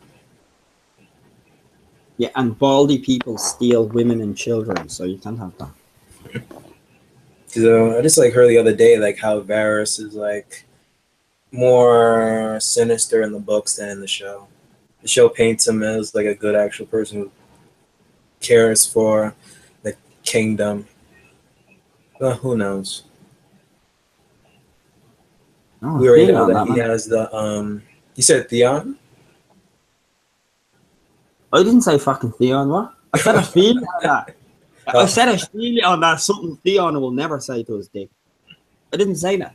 Yeah, and baldy people steal women and children, so you can't have that. So I just like heard the other day like how Varys is like more sinister in the books than in the show. The show paints him as like a good actual person who cares for the kingdom. Well, who knows? Oh, We already know Theon, that he has the you said Theon? I didn't say fucking Theon, what? I said a feeling on that. I said a feeling on that, something Theon will never say to his dick. I didn't say that.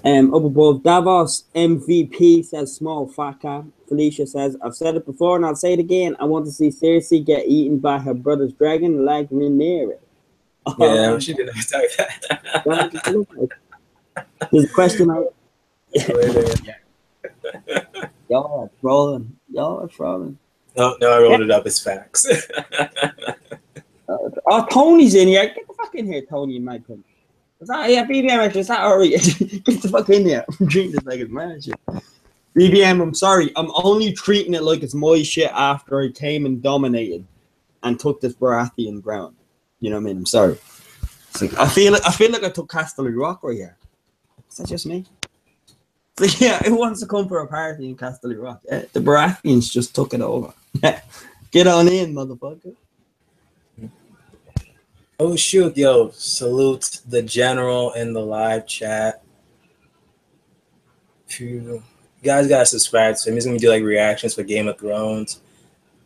Up above, Davos MVP says small fat cat. Felicia says, I've said it before and I'll say it again. I want to see Cersei get eaten by her brother's dragon like Rhaenyra. Yeah, she didn't say that. There's a question out. Y'all are trolling. No, I rolled it up as facts. Tony's in here. Get the fuck in here, Tony, in my opinion. Is that, yeah, BBM, is that alright? Get the fuck in here. I'm treating this like it's my shit. BBM, I'm sorry. I'm only treating it like it's my shit after I came and dominated and took this Baratheon ground. You know what I mean? I'm sorry. It's like, I feel like I took Castle Rock right here. Is that just me? So yeah, who wants to come for a party in Castle Rock? The Baratheons just took it over. Get on in, motherfucker. Oh shoot, yo, salute the general in the live chat. You guys gotta subscribe to him. He's gonna do like reactions for Game of Thrones.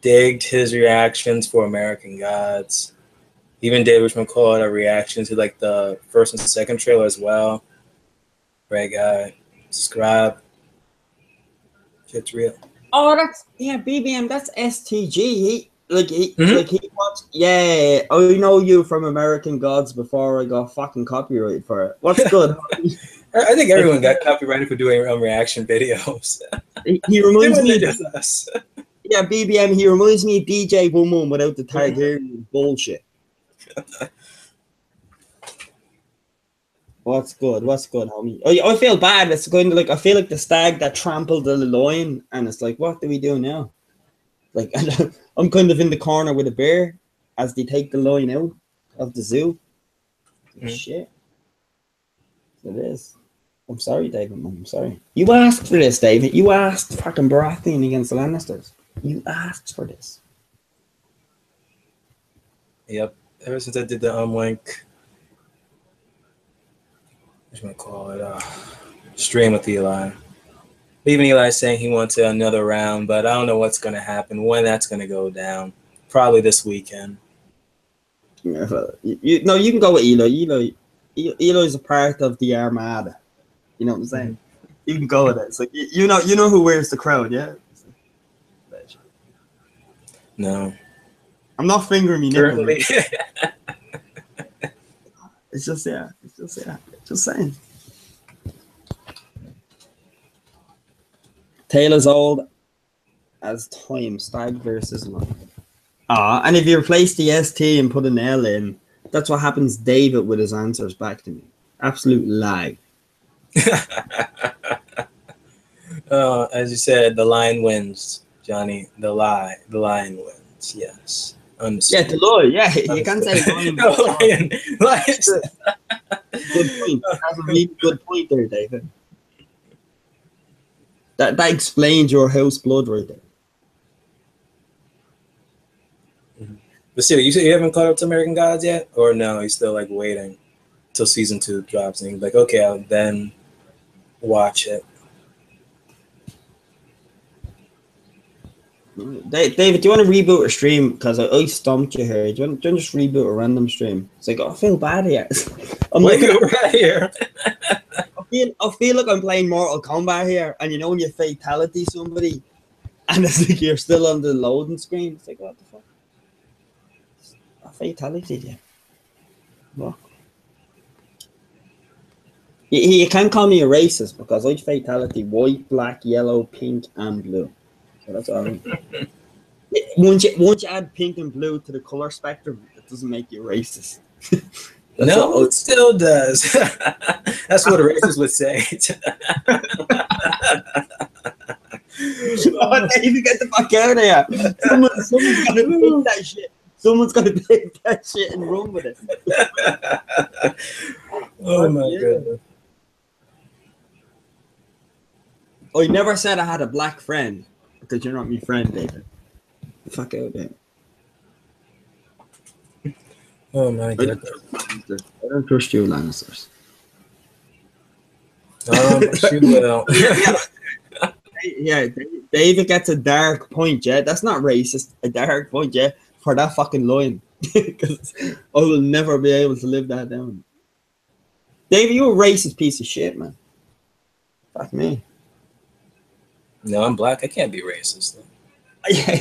Digged his reactions for American Gods. Even did which one called a reaction to like the first and second trailer as well. Great guy. Subscribe. Shit's real. Oh, that's BBM. That's STG. He wants. Yeah, I know you from American Gods before I got fucking copyright for it. What's good? I think everyone got copyrighted for doing reaction videos. He reminds me. Just us. Yeah, BBM. He reminds me of DJ Woman without the Targaryen bullshit. What's good, homie? I feel bad. It's going to like I feel like the stag that trampled the lion, and it's like, what do we do now? Like I'm kind of in the corner with a bear as they take the lion out of the zoo. Shit. It is. I'm sorry, David. I'm sorry. You asked for this, David. You asked fucking Baratheon against the Lannisters. You asked for this. Yep. Ever since I did the link. What you call it? Stream with Eli. Even Eli saying he wants another round, but I don't know what's going to happen, when that's going to go down. Probably this weekend. Yeah, you can go with Eli. Eli's a part of the Armada. You know what I'm saying? You can go with it. It's like you know who wears the crown, yeah? No. I'm not fingering me nipple. Currently. It's just Just saying. Taylor's old as time. Stag versus life. And if you replace the ST and put an L in, that's what happens, David, with his answers back to me. Absolute lie. As you said, the line wins, Johnny. The lion wins. Yes. Understood. Yeah, the lie. Yeah, you can't say lion. Lion. Good point. That's a really good point there, David. That explains your house blood right there. But still, you said you haven't caught up to American Gods yet, or no? You're still like waiting till season 2 drops, and you're like, okay, I'll then watch it. David, do you want to reboot a stream? Because I stumped you here. Do you want to just reboot a random stream? It's like, I feel bad here. I'm like, right here. I feel like I'm playing Mortal Kombat here, and you know when you fatality somebody, and it's like you're still on the loading screen. It's like, what the fuck? I fatality you. What? You can't call me a racist because I fatality white, black, yellow, pink, and blue. So that's all I mean. Once you add pink and blue to the color spectrum, it doesn't make you racist. No, it still does. That's what a racist would say. Oh, David, get the fuck out of here. Someone's gonna take that shit. Someone's gonna take that shit and run with it. Oh my goodness. I never said I had a black friend because you're not my friend, David. The fuck out there. Oh my goodness. I don't trust you, Lannisters. You will. Yeah, David gets a dark point, yeah. That's not racist. A dark point, yeah, for that fucking line. Because I will never be able to live that down. David, you're a racist piece of shit, man. Fuck me. No, I'm black. I can't be racist. Yeah.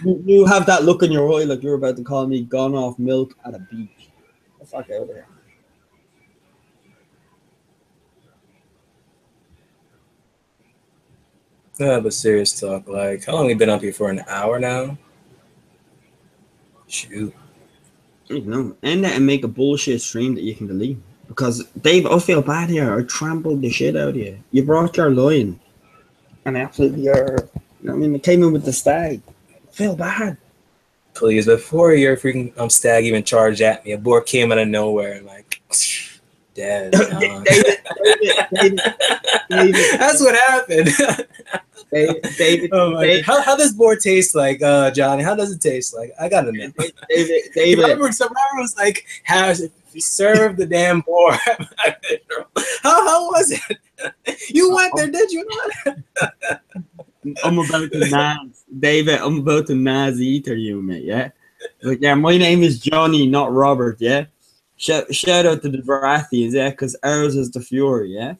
You have that look in your eye like you're about to call me gone off milk at a beach. Get the fuck out of there. No, but serious talk. Like, how long have you been up here for? An hour now? Shoot. I don't know. End it and make a bullshit stream that you can delete. Because, Dave, I feel bad here. I trampled the shit out of you. You brought your line. And absolutely you know what I mean? It came in with the stag. I feel bad. Please, before your freaking stag even charged at me, a boar came out of nowhere and like, dead. David. That's what happened. David. Oh my God. How does boar taste like, Johnny? How does it taste like? I gotta know. David. Robert was like, if you serve the damn boar. How was it? You went there, did you not? I'm about to Naz, David. I'm about to Naz ether you, mate. Yeah, like yeah. My name is Johnny, not Robert. Yeah. Shout out to the Baratheons, yeah, because ours is the Fury. Yeah. I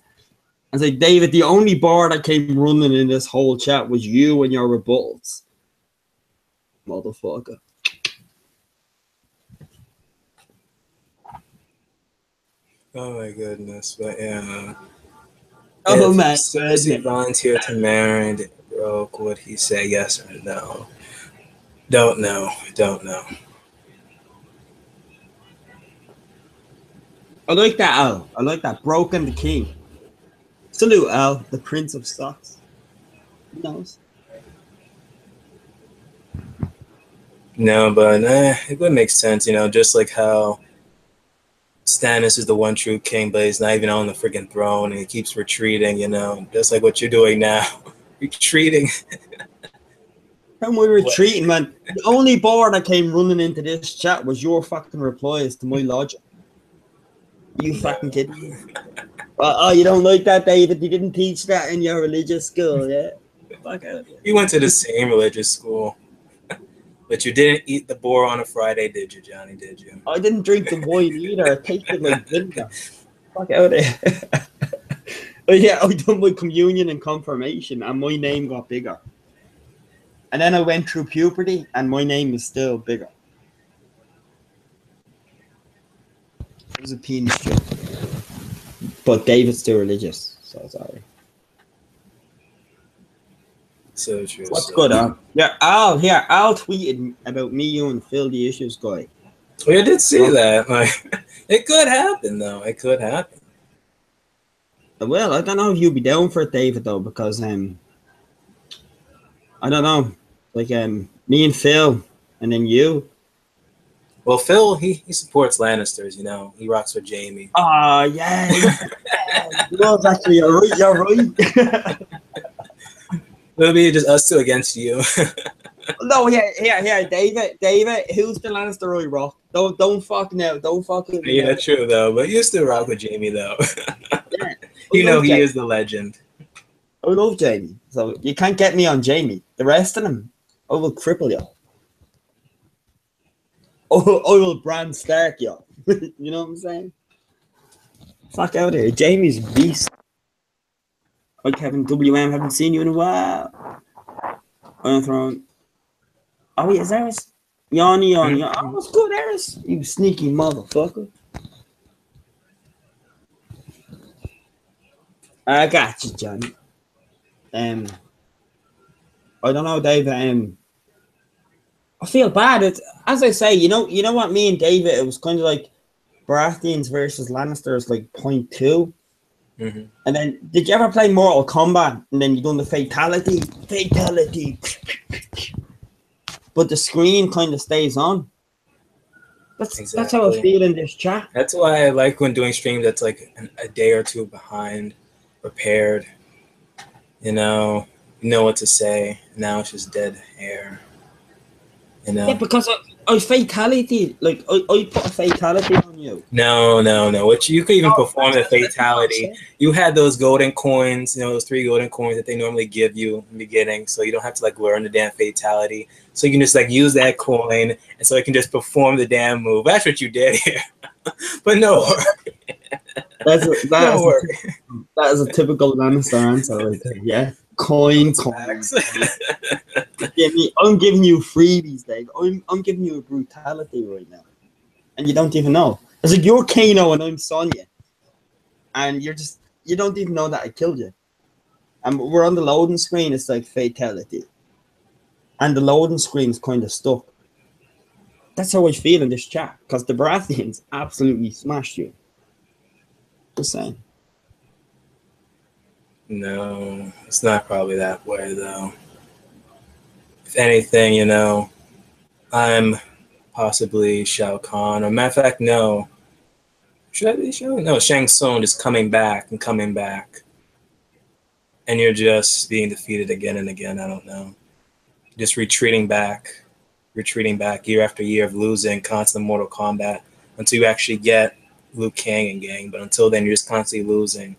was like, David, the only bar that came running in this whole chat was you and your rebuttals, motherfucker. Oh my goodness, but yeah. Oh man, Cersei volunteered to marry Broke. Would he say yes or no? Don't know. I like that, Al. I like that. Broke and the King. Salute, Al, the Prince of Stocks. Who knows? No, but it would make sense, you know, just like how Stannis is the one true king, but he's not even on the freaking throne, and he keeps retreating, you know, just like what you're doing now. Retreating. How am I retreating, man? The only bar that came running into this chat was your fucking replies to my logic. You fucking kidding me? Oh, you don't like that, David? You didn't teach that in your religious school, yeah? Fuck out. We went to the same religious school. But you didn't eat the boar on a Friday, did you, Johnny? Did you? I didn't drink the wine either. It tasted like vinegar. Fuck out of there. Oh yeah, I done my communion and confirmation, and my name got bigger. And then I went through puberty, and my name is still bigger. It was a penis joke. But David's too religious, so sorry. So true. What's so good, huh? Yeah, Al tweeted about me, you, and Phil the Issues guy. We did see that. Like, it could happen, though. It could happen. Well, I don't know if you'd be down for it, David, though, because I don't know, like me and Phil, and then you. Well, Phil, he supports Lannisters. You know, he rocks with Jamie. Oh yeah, well, actually, you're right. It'll be just us two against you. No, yeah, David, who's the Lannister I rock? Don't fuck now, don't fuck with me. Yeah, true though. But you still rock with Jamie though. Yeah, You know he is the legend. I love Jamie, so you can't get me on Jamie. The rest of them, I will cripple you. I will Bran Stark you. You know what I'm saying? Fuck out here, Jamie's a beast. Hi Kevin WM, haven't seen you in a while. I'm throwing. Oh yeah, is Eris? Yanni. Oh, what's good, Eris? You sneaky motherfucker. I got you, Johnny. I don't know, David. I feel bad. It's, as I say, you know what? Me and David, it was kind of like Baratheons versus Lannisters, like 0.2. Mm-hmm. And then, did you ever play Mortal Kombat? And then you done the fatality, but the screen kind of stays on. That's how I feel in this chat. That's why I like when doing streams that's like a day or two behind, prepared. You know what to say. Now it's just dead air. You know? Yeah, because I fatality, like I put a fatality on you. No. Which you could even perform the fatality. You had those golden coins, those 3 golden coins that they normally give you in the beginning, so you don't have to like learn the damn fatality. So you can just like use that coin, and so you can just perform the damn move. That's what you did here. But no worry. That is a typical Lannister answer right there. Yeah. Coin. I'm giving you freebies, Dave. I'm giving you a brutality right now. And you don't even know. It's like you're Kano and I'm Sonya. And you don't even know that I killed you. And we're on the loading screen, it's like fatality. And the loading screen's kind of stuck. That's how I feel in this chat. Because the Baratheons absolutely smashed you. Just saying. No, it's not probably that way, though. If anything, I'm possibly Shao Kahn. Or matter of fact, no. Should I be Shao? No, Shang Tsung is coming back. And you're just being defeated again and again. I don't know. Just retreating back year after year of losing, constant Mortal Kombat until you actually get Liu Kang and gang. But until then, you're just constantly losing.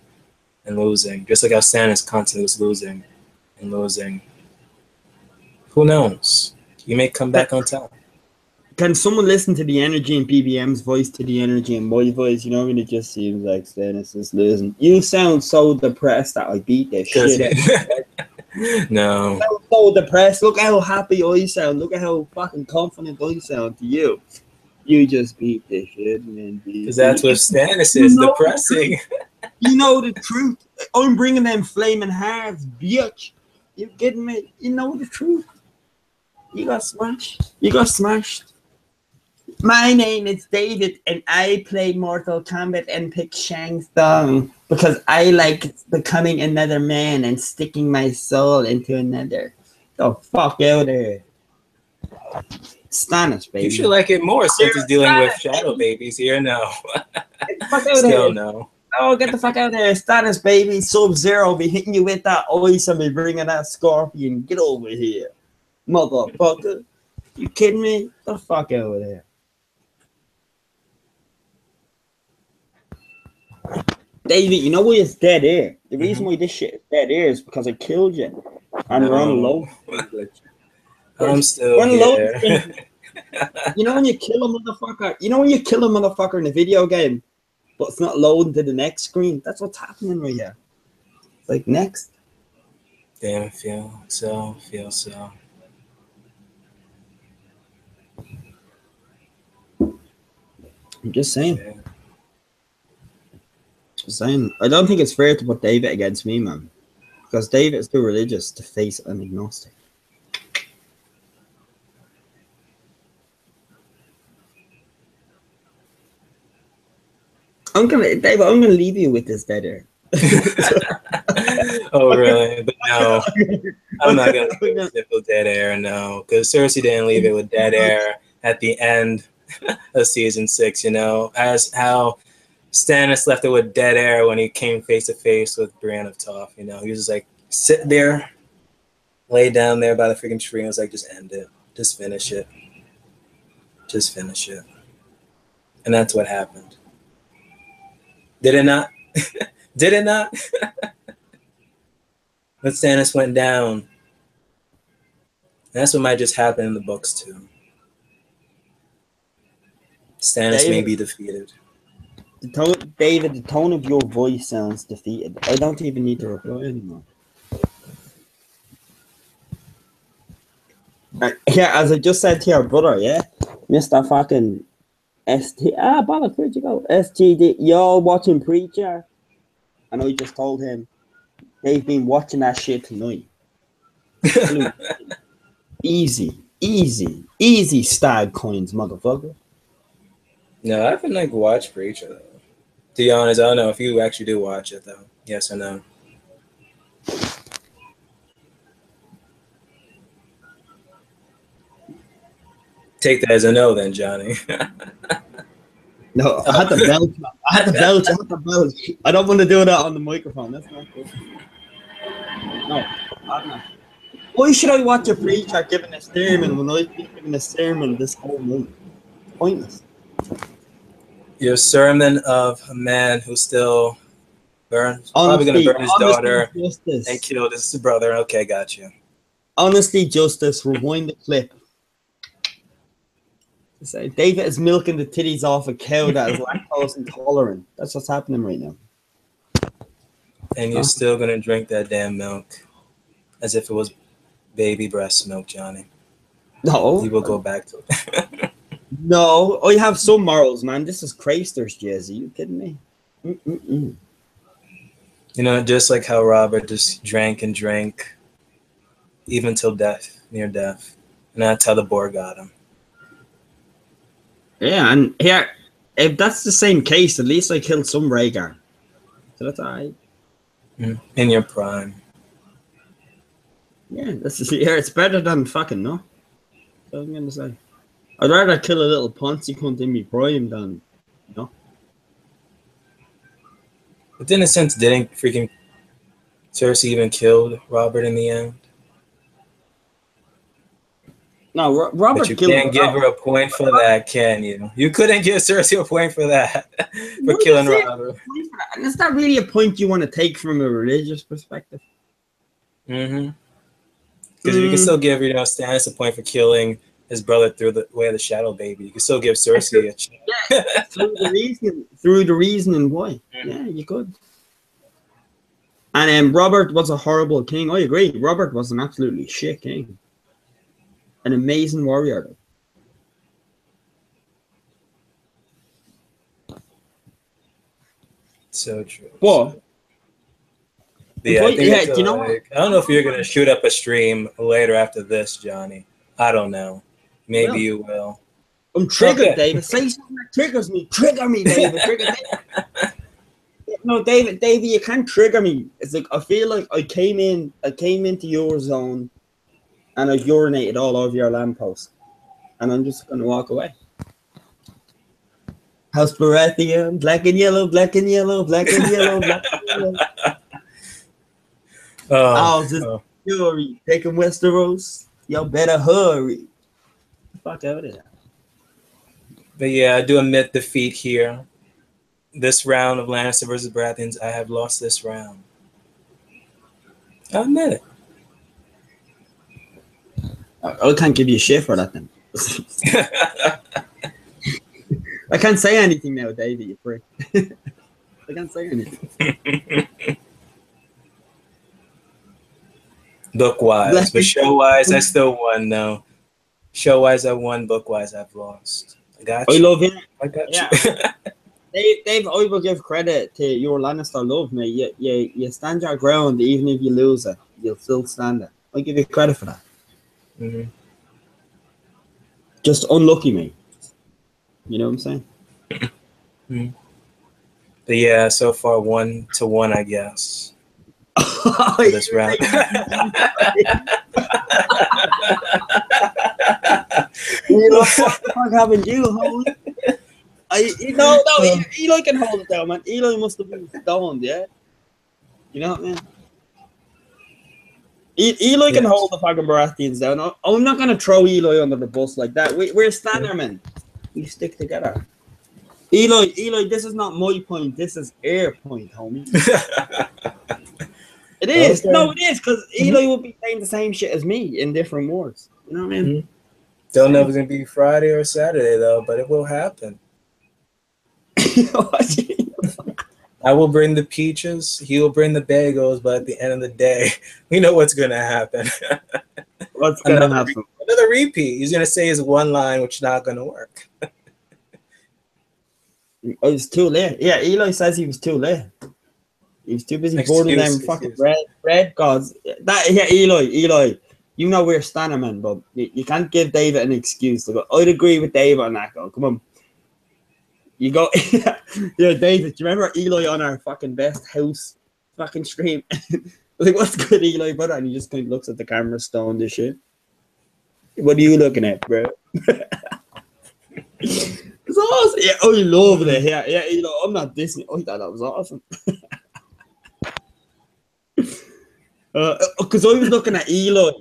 And losing, just like how Stannis constantly was losing and losing. Who knows? You may come back on top. Can someone listen to the energy in BBM's voice to the energy in my voice? When it just seems like Stannis is losing. You sound so depressed that I beat this shit. No. You sound so depressed. Look how happy I sound. Look at how fucking confident I sound to you. You just beat this shit, man. Because that's what Stannis is, depressing. You know the truth. I'm bringing them flaming hearts, bitch. You kidding me? You know the truth. You got smashed. My name is David, and I play Mortal Kombat and pick Shang Tsung because I like becoming another man and sticking my soul into another. The fuck out of here. Stannis, baby. You should like it more since he's dealing with shadow babies here. No. Still no. Oh, get the fuck out of there. Stannis, baby. Sub-Zero be hitting you with that ice and be bringing that scorpion. Get over here. Motherfucker. You kidding me? Get the fuck out of there. David, you know why it's dead air? The reason why this shit is dead air is because I killed you. And we're on low. I'm still When loading here. screens, you know when you kill a motherfucker. You know when you kill a motherfucker in a video game, but it's not loading to the next screen. That's what's happening right here. It's like next. Damn, feel so. I'm just saying. Okay. Just saying. I don't think it's fair to put David against me, man, because David is too religious to face an agnostic. David, I'm gonna leave you with this dead air. Oh, really? But no, I'm not gonna leave it with dead air. No, because Cersei didn't leave it with dead air at the end of season 6. You know, as how Stannis left it with dead air when he came face to face with Brienne of Tarth. You know, he was just like sit there, lay down there by the freaking tree, and was like, just end it, just finish it, and that's what happened. Did it not? Did it not? But Stannis went down. And that's what might just happen in the books too. Stannis may be defeated. David, the tone of your voice sounds defeated. I don't even need to reply anymore. Yeah, as I just said to your brother, yeah, Mr. fucking bollock, where'd you go? STD, yo, watching Preacher. And I just told him they've been watching that shit tonight. Easy stag coins, motherfucker. No, I haven't like watched Preacher though. To be honest, I don't know if you actually do watch it though. Yes or no? Take that as a no, then, Johnny. No, I had to belch. I don't want to do that on the microphone. That's not good. No, I'm not. Why should I watch a preacher giving a sermon when I've been giving a sermon this whole night? Pointless. Your sermon of a man who still probably going to burn his daughter justice. And kill his brother. Okay, got you. Honestly, Justice, rewind the clip. Say, David is milking the titties off a cow that is lactose intolerant. That's what's happening right now. And you're still going to drink that damn milk as if it was baby breast milk, Johnny. No. You will go back to it. No, I have some morals, man. This is Chrysler's jazz. Are you kidding me? Mm-mm-mm. You know, just like how Robert just drank and drank, even till death, near death. And that's how the boar got him. Yeah, and here, if that's the same case, at least I killed some Rhaegar. So that's all right. In your prime. Yeah, it's better than fucking no. That's what I'm going to say. I'd rather kill a little poncy cunt in me prime than, no. But in a sense, didn't freaking Cersei even killed Robert in the end? No, Robert but you killed can't give her a point for that, can you? You couldn't give Cersei a point for that, for killing Robert. And is that really a point you want to take from a religious perspective? Mm-hmm. Because you can still give, Stannis a point for killing his brother through the way of the shadow baby. You can still give Cersei a chance. Yeah, through the reasoning why. Yeah, you could. And Robert was a horrible king. I agree. Robert was an absolutely shit king. An amazing warrior. So true. What? Yeah, I don't know if you're gonna shoot up a stream later after this, Johnny. I don't know. Maybe you will. I'm triggered, David. Say something that triggers me. Trigger me, David. Trigger me. No, David, you can't trigger me. It's like I feel like I came into your zone and I urinated all over your lamppost. And I'm just gonna walk away. House Baratheon, black and yellow, black and yellow, black and yellow, black and yellow. Fury, taking Westeros. Y'all better hurry. Fuck out of there. But yeah, I do admit defeat here. This round of Lannister versus Baratheons, I have lost this round. I admit it. I can't give you shit for that then. I can't say anything now, David, you prick. I can't say anything. Book-wise, but show-wise, I still won, though. Show-wise, I won. Book-wise, I've lost. I got you. I love it. I got Yeah. you. Dave, I will give credit to your Lannister love, mate. You stand your ground, even if you lose it, you'll still stand it. I give you credit for that. Mm-hmm. Just unlucky, mate. You know what I'm saying? Mm-hmm. But yeah, so far 1-1, I guess. For this round. You know what the fuck happened? You hold it. Eli can hold it down, man. Eli must have been stoned, yeah. You know what I mean? Eli can hold the fucking Baratheons down. I'm not gonna throw Eli under the bus like that. We're Stannerman. We stick together. Eli, this is not my point. This is air point, homie. It is. Okay. No, it is, because Eli will be saying the same shit as me in different words. You know what I mean? Mm-hmm. Don't know if it's going to be Friday or Saturday, though, but it will happen. I will bring the peaches. He will bring the bagels, but at the end of the day, we know what's going to happen. What's going to happen? Another repeat. He's going to say his one line, which is not going to work. Oh, it's too late. Yeah, Eli says he was too late. He was too busy boarding them fucking red gods. Eli, you know we're Stannerman, but you can't give David an excuse to go. I'd agree with David on that. Go, come on. You go, yeah, David. Do you remember Eli on our fucking best house fucking stream? Like, what's good, Eli, brother? And he just kind of looks at the camera, stoned this shit. What are you looking at, bro? It's awesome. Yeah, I love it. Yeah, Eli. I'm not dissing. I thought that was awesome. Because I was looking at Eli.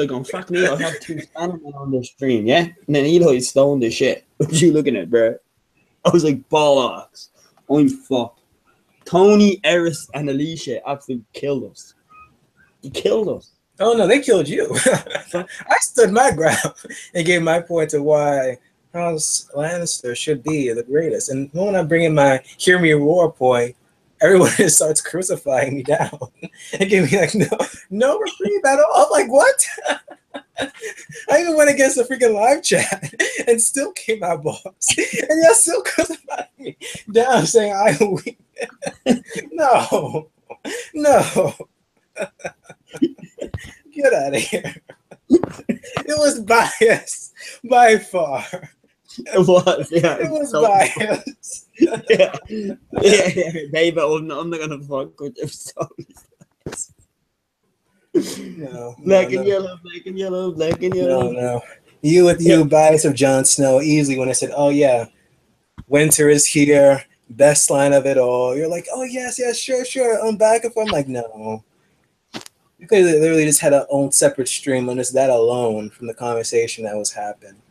Going, fuck me, I have 2 Stannermen on the stream, yeah? And then Eli's stoned the shit. What you looking at, bro? I was like, bollocks. I'm fucked. Tony, Eris, and Alicia absolutely killed us. He killed us. Oh, no, they killed you. I stood my ground and gave my point to why House Lannister should be the greatest. And when I bring in my hear me roar point, everyone just starts crucifying me down and giving me like, no reprieve at all. I'm like, what? I even went against the freaking live chat and still came out boss. And y'all still crucifying me down saying I win. No. Get out of here. It was biased by far. It was, yeah. It was biased. Yeah, David, I'm not gonna fuck with your stories. Black and yellow. No. You with you bias of Jon Snow easily when I said, oh yeah, winter is here, best line of it all. You're like, oh yes, sure. I'm back if I'm like, no. You could have literally just had a own separate stream on just that alone from the conversation that was happening.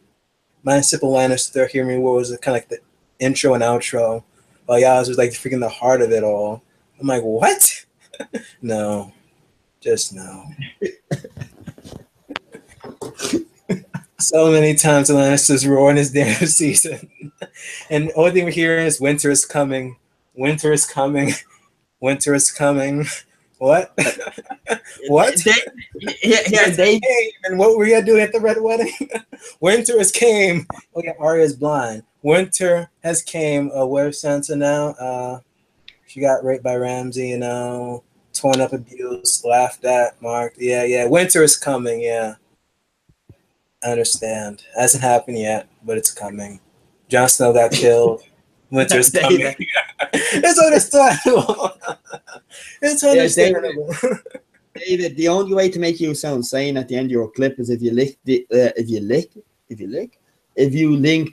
My simple Lannister, hear me, what was kind of like the intro and outro. While y'all was like freaking the heart of it all. I'm like, what? No. Just no. So many times the Lannisters roar in this damn season. And the only thing we're hearing is winter is coming. Winter is coming. Winter is coming. What? What? They came. And what were you doing at the Red Wedding? Winter has came. Oh yeah, Arya's blind. Winter has came. Where's Sansa now? She got raped by Ramsay, torn up, abused, laughed at, marked. Yeah. Winter is coming, yeah. I understand. Hasn't happened yet, but it's coming. Jon Snow got killed. Winter's coming. It's understandable. It's understandable. David, the only way to make you sound sane at the end of your clip is if you link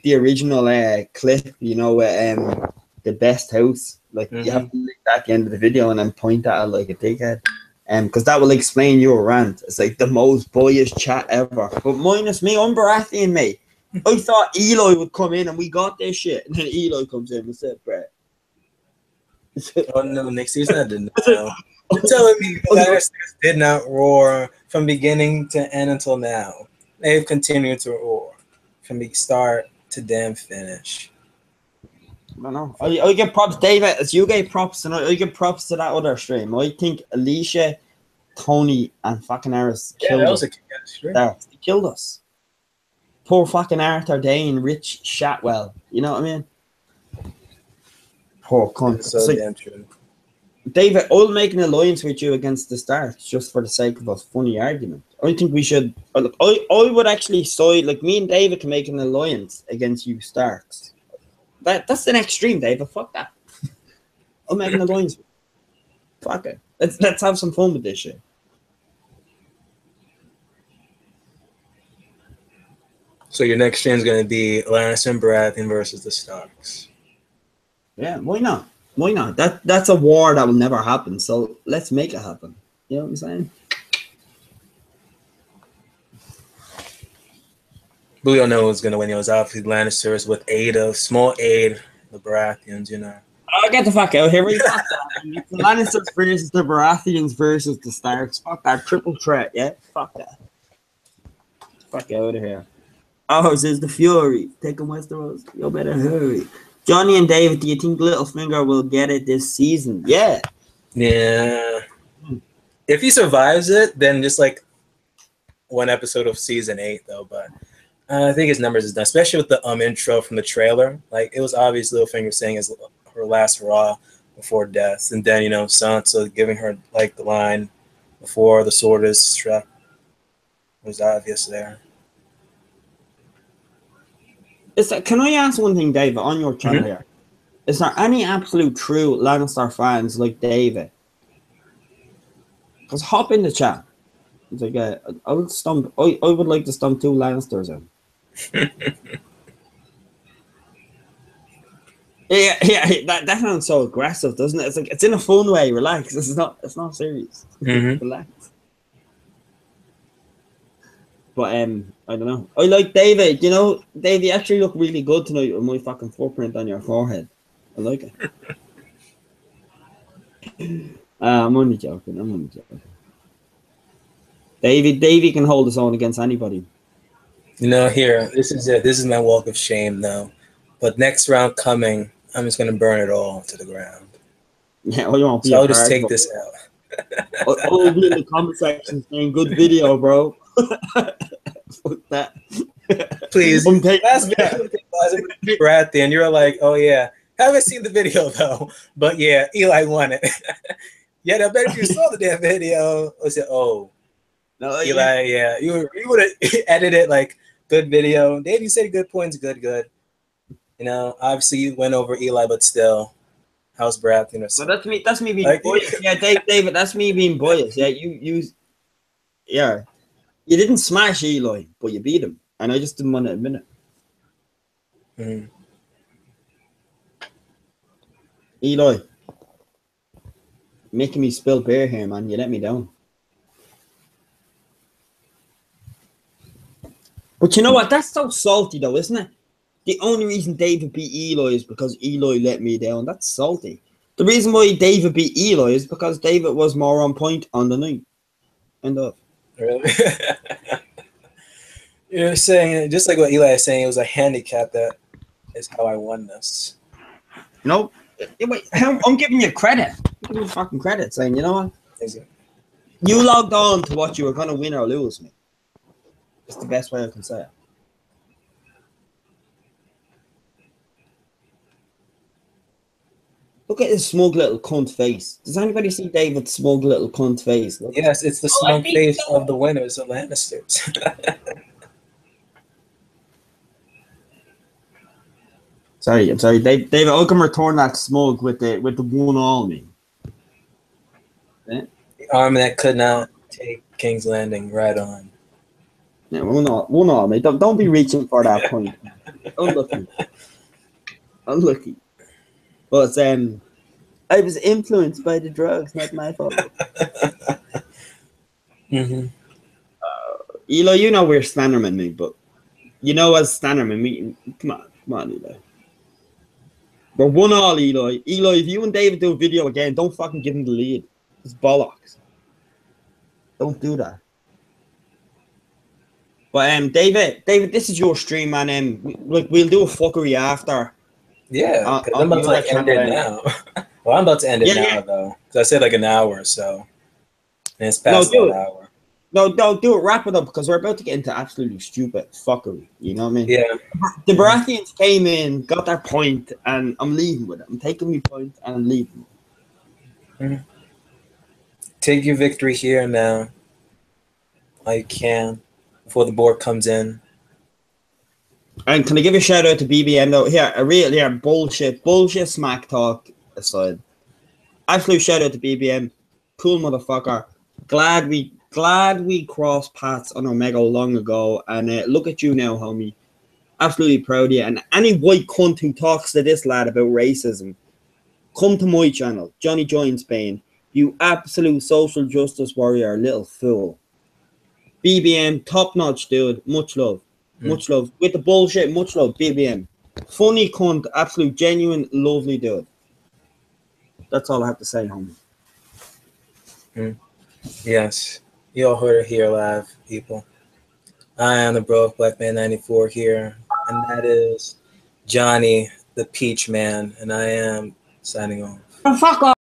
the original clip, the best house. Like you have to link that at the end of the video and then point at it like a dickhead. Because that will explain your rant. It's like the most boyish chat ever. But minus me, I'm Baratheon, mate. I thought Eli would come in and we got this shit. And then Eli comes in and said, Brett. Oh no, next season I didn't know. You're telling me the Lannisters did not roar from beginning to end until now. They've continued to roar from the start to damn finish. I don't know. I give props, David, as you gave props, and I give props to that other stream. I think Alicia, Tony, and fucking Aris Yeah, killed that us. was a kick-ass stream. They killed us. Poor fucking Arthur Dane, Rich Shatwell. You know what I mean? Poor cunt. It's so damn true. David, I'll make an alliance with you against the Starks just for the sake of a funny argument. I think we should. Look, I would actually side, like, me and David can make an alliance against you Starks. That's the next stream, David. Fuck that. I'll make an alliance. Fuck it. Let's have some fun with this shit. So your next stream is going to be Lannister and Baratheon versus the Starks. Yeah, why not? Why not? That's a war that will never happen. So let's make it happen. You know what I'm saying? But we don't know who's going to win. It was obviously Lannisters with small aid, the Baratheons, you know. Oh, get the fuck out here. Fuck that. It's the Lannisters versus the Baratheons versus the Starks. Fuck that. Triple threat, yeah? Fuck that. Fuck out of here. Oh, says the Fury. Taking Westeros. You better hurry. Johnny and David, do you think Littlefinger will get it this season? Yeah. Yeah. If he survives it, then just like one episode of season 8, though. But I think his numbers is done, especially with the intro from the trailer. Like, it was obvious Littlefinger saying her last hurrah before death. And then, Sansa giving her, like, the line before the sword is struck. It was obvious there. Can I ask one thing, David, on your channel here? Is there any absolute true Lannister fans like David? Because hop in the chat. It's like, I would like to stump 2 Lannisters in. yeah, that sounds so aggressive, doesn't it? It's like, it's in a fun way. Relax. It's not serious. Relax. But I don't know. I like David. You know, Dave, you actually look really good tonight with my fucking footprint on your forehead. I like it. I'm only joking. Davey can hold his own against anybody. Here, this is it. This is my walk of shame, though. But next round coming, I'm just gonna burn it all to the ground. Yeah, well, you won't be. So I'll just take this out. I'll be in the comment section saying, "Good video, bro." Fuck that. Please. Last video with Baratheon, you're like, "Oh yeah." Haven't seen the video though, but yeah, Eli won it. Yeah, I bet if you saw the damn video, I said, "Oh, no, Eli, yeah, you would have edited like good video." Dave, you said good points, good. Obviously you went over Eli, but still, how's Baratheon or something? Well, that's me being biased. Yeah, David, that's me being biased. Yeah, you didn't smash Eli, but you beat him, and I just didn't want to admit it. Eli, making me spill beer here, man. You let me down. But you know what? That's so salty, though, isn't it? The only reason David beat Eli is because Eli let me down. That's salty. The reason why David beat Eli is because David was more on point on the night. End of. Really? You're saying, just like what Eli is saying, it was a handicap that is how I won this. Nope. Wait, I'm giving you credit. I'm giving you fucking credit, saying, you know what? You logged on to what you were going to win or lose me. It's the best way I can say it. Look at his smug little cunt face. Does anybody see David's smug little cunt face? Look. Yes, it's the smug face of the winners of Lannisters. I'm sorry, David. I can return that smug with the 1-all me. The army that could not take King's Landing right on. Yeah, 1-all me. Don't be reaching for that point. Unlucky. But I was influenced by the drugs, not my fault. Eli, you know we're Stannerman, me, but you know as Stannerman, me. Come on, Eli. We're 1-all, Eli. Eli, if you and David do a video again, don't fucking give him the lead. It's bollocks. Don't do that. But David, this is your stream, man. We'll do a fuckery after. Yeah, because I'm On about the to other like end it channel. now. Well, I'm about to end it Yeah, now yeah. though, because I said like an hour or so, and it's No, past do that it. hour. No, do it. Wrap it up because we're about to get into absolutely stupid fuckery. You know what I mean? Yeah. The Baratheons came in, got their point, and I'm leaving with it. I'm taking my point and I'm leaving. Take your victory here now, while you can, before the board comes in. And can I give a shout out to BBM though? Here, a real bullshit smack talk aside. Absolute shout out to BBM. Cool motherfucker. Glad we crossed paths on Omega long ago. And look at you now, homie. Absolutely proud of you. And any white cunt who talks to this lad about racism, come to my channel, Johnny Giantbane. You absolute social justice warrior, little fool. BBM, top notch dude. Much love. Much love. With the bullshit, much love. BBM. Funny cunt, absolute genuine, lovely dude. That's all I have to say, homie. Yes, you all heard it here live, people. I am the Broke Black Man 94 here, and that is Johnny the Peach Man, and I am signing off. Fuck off.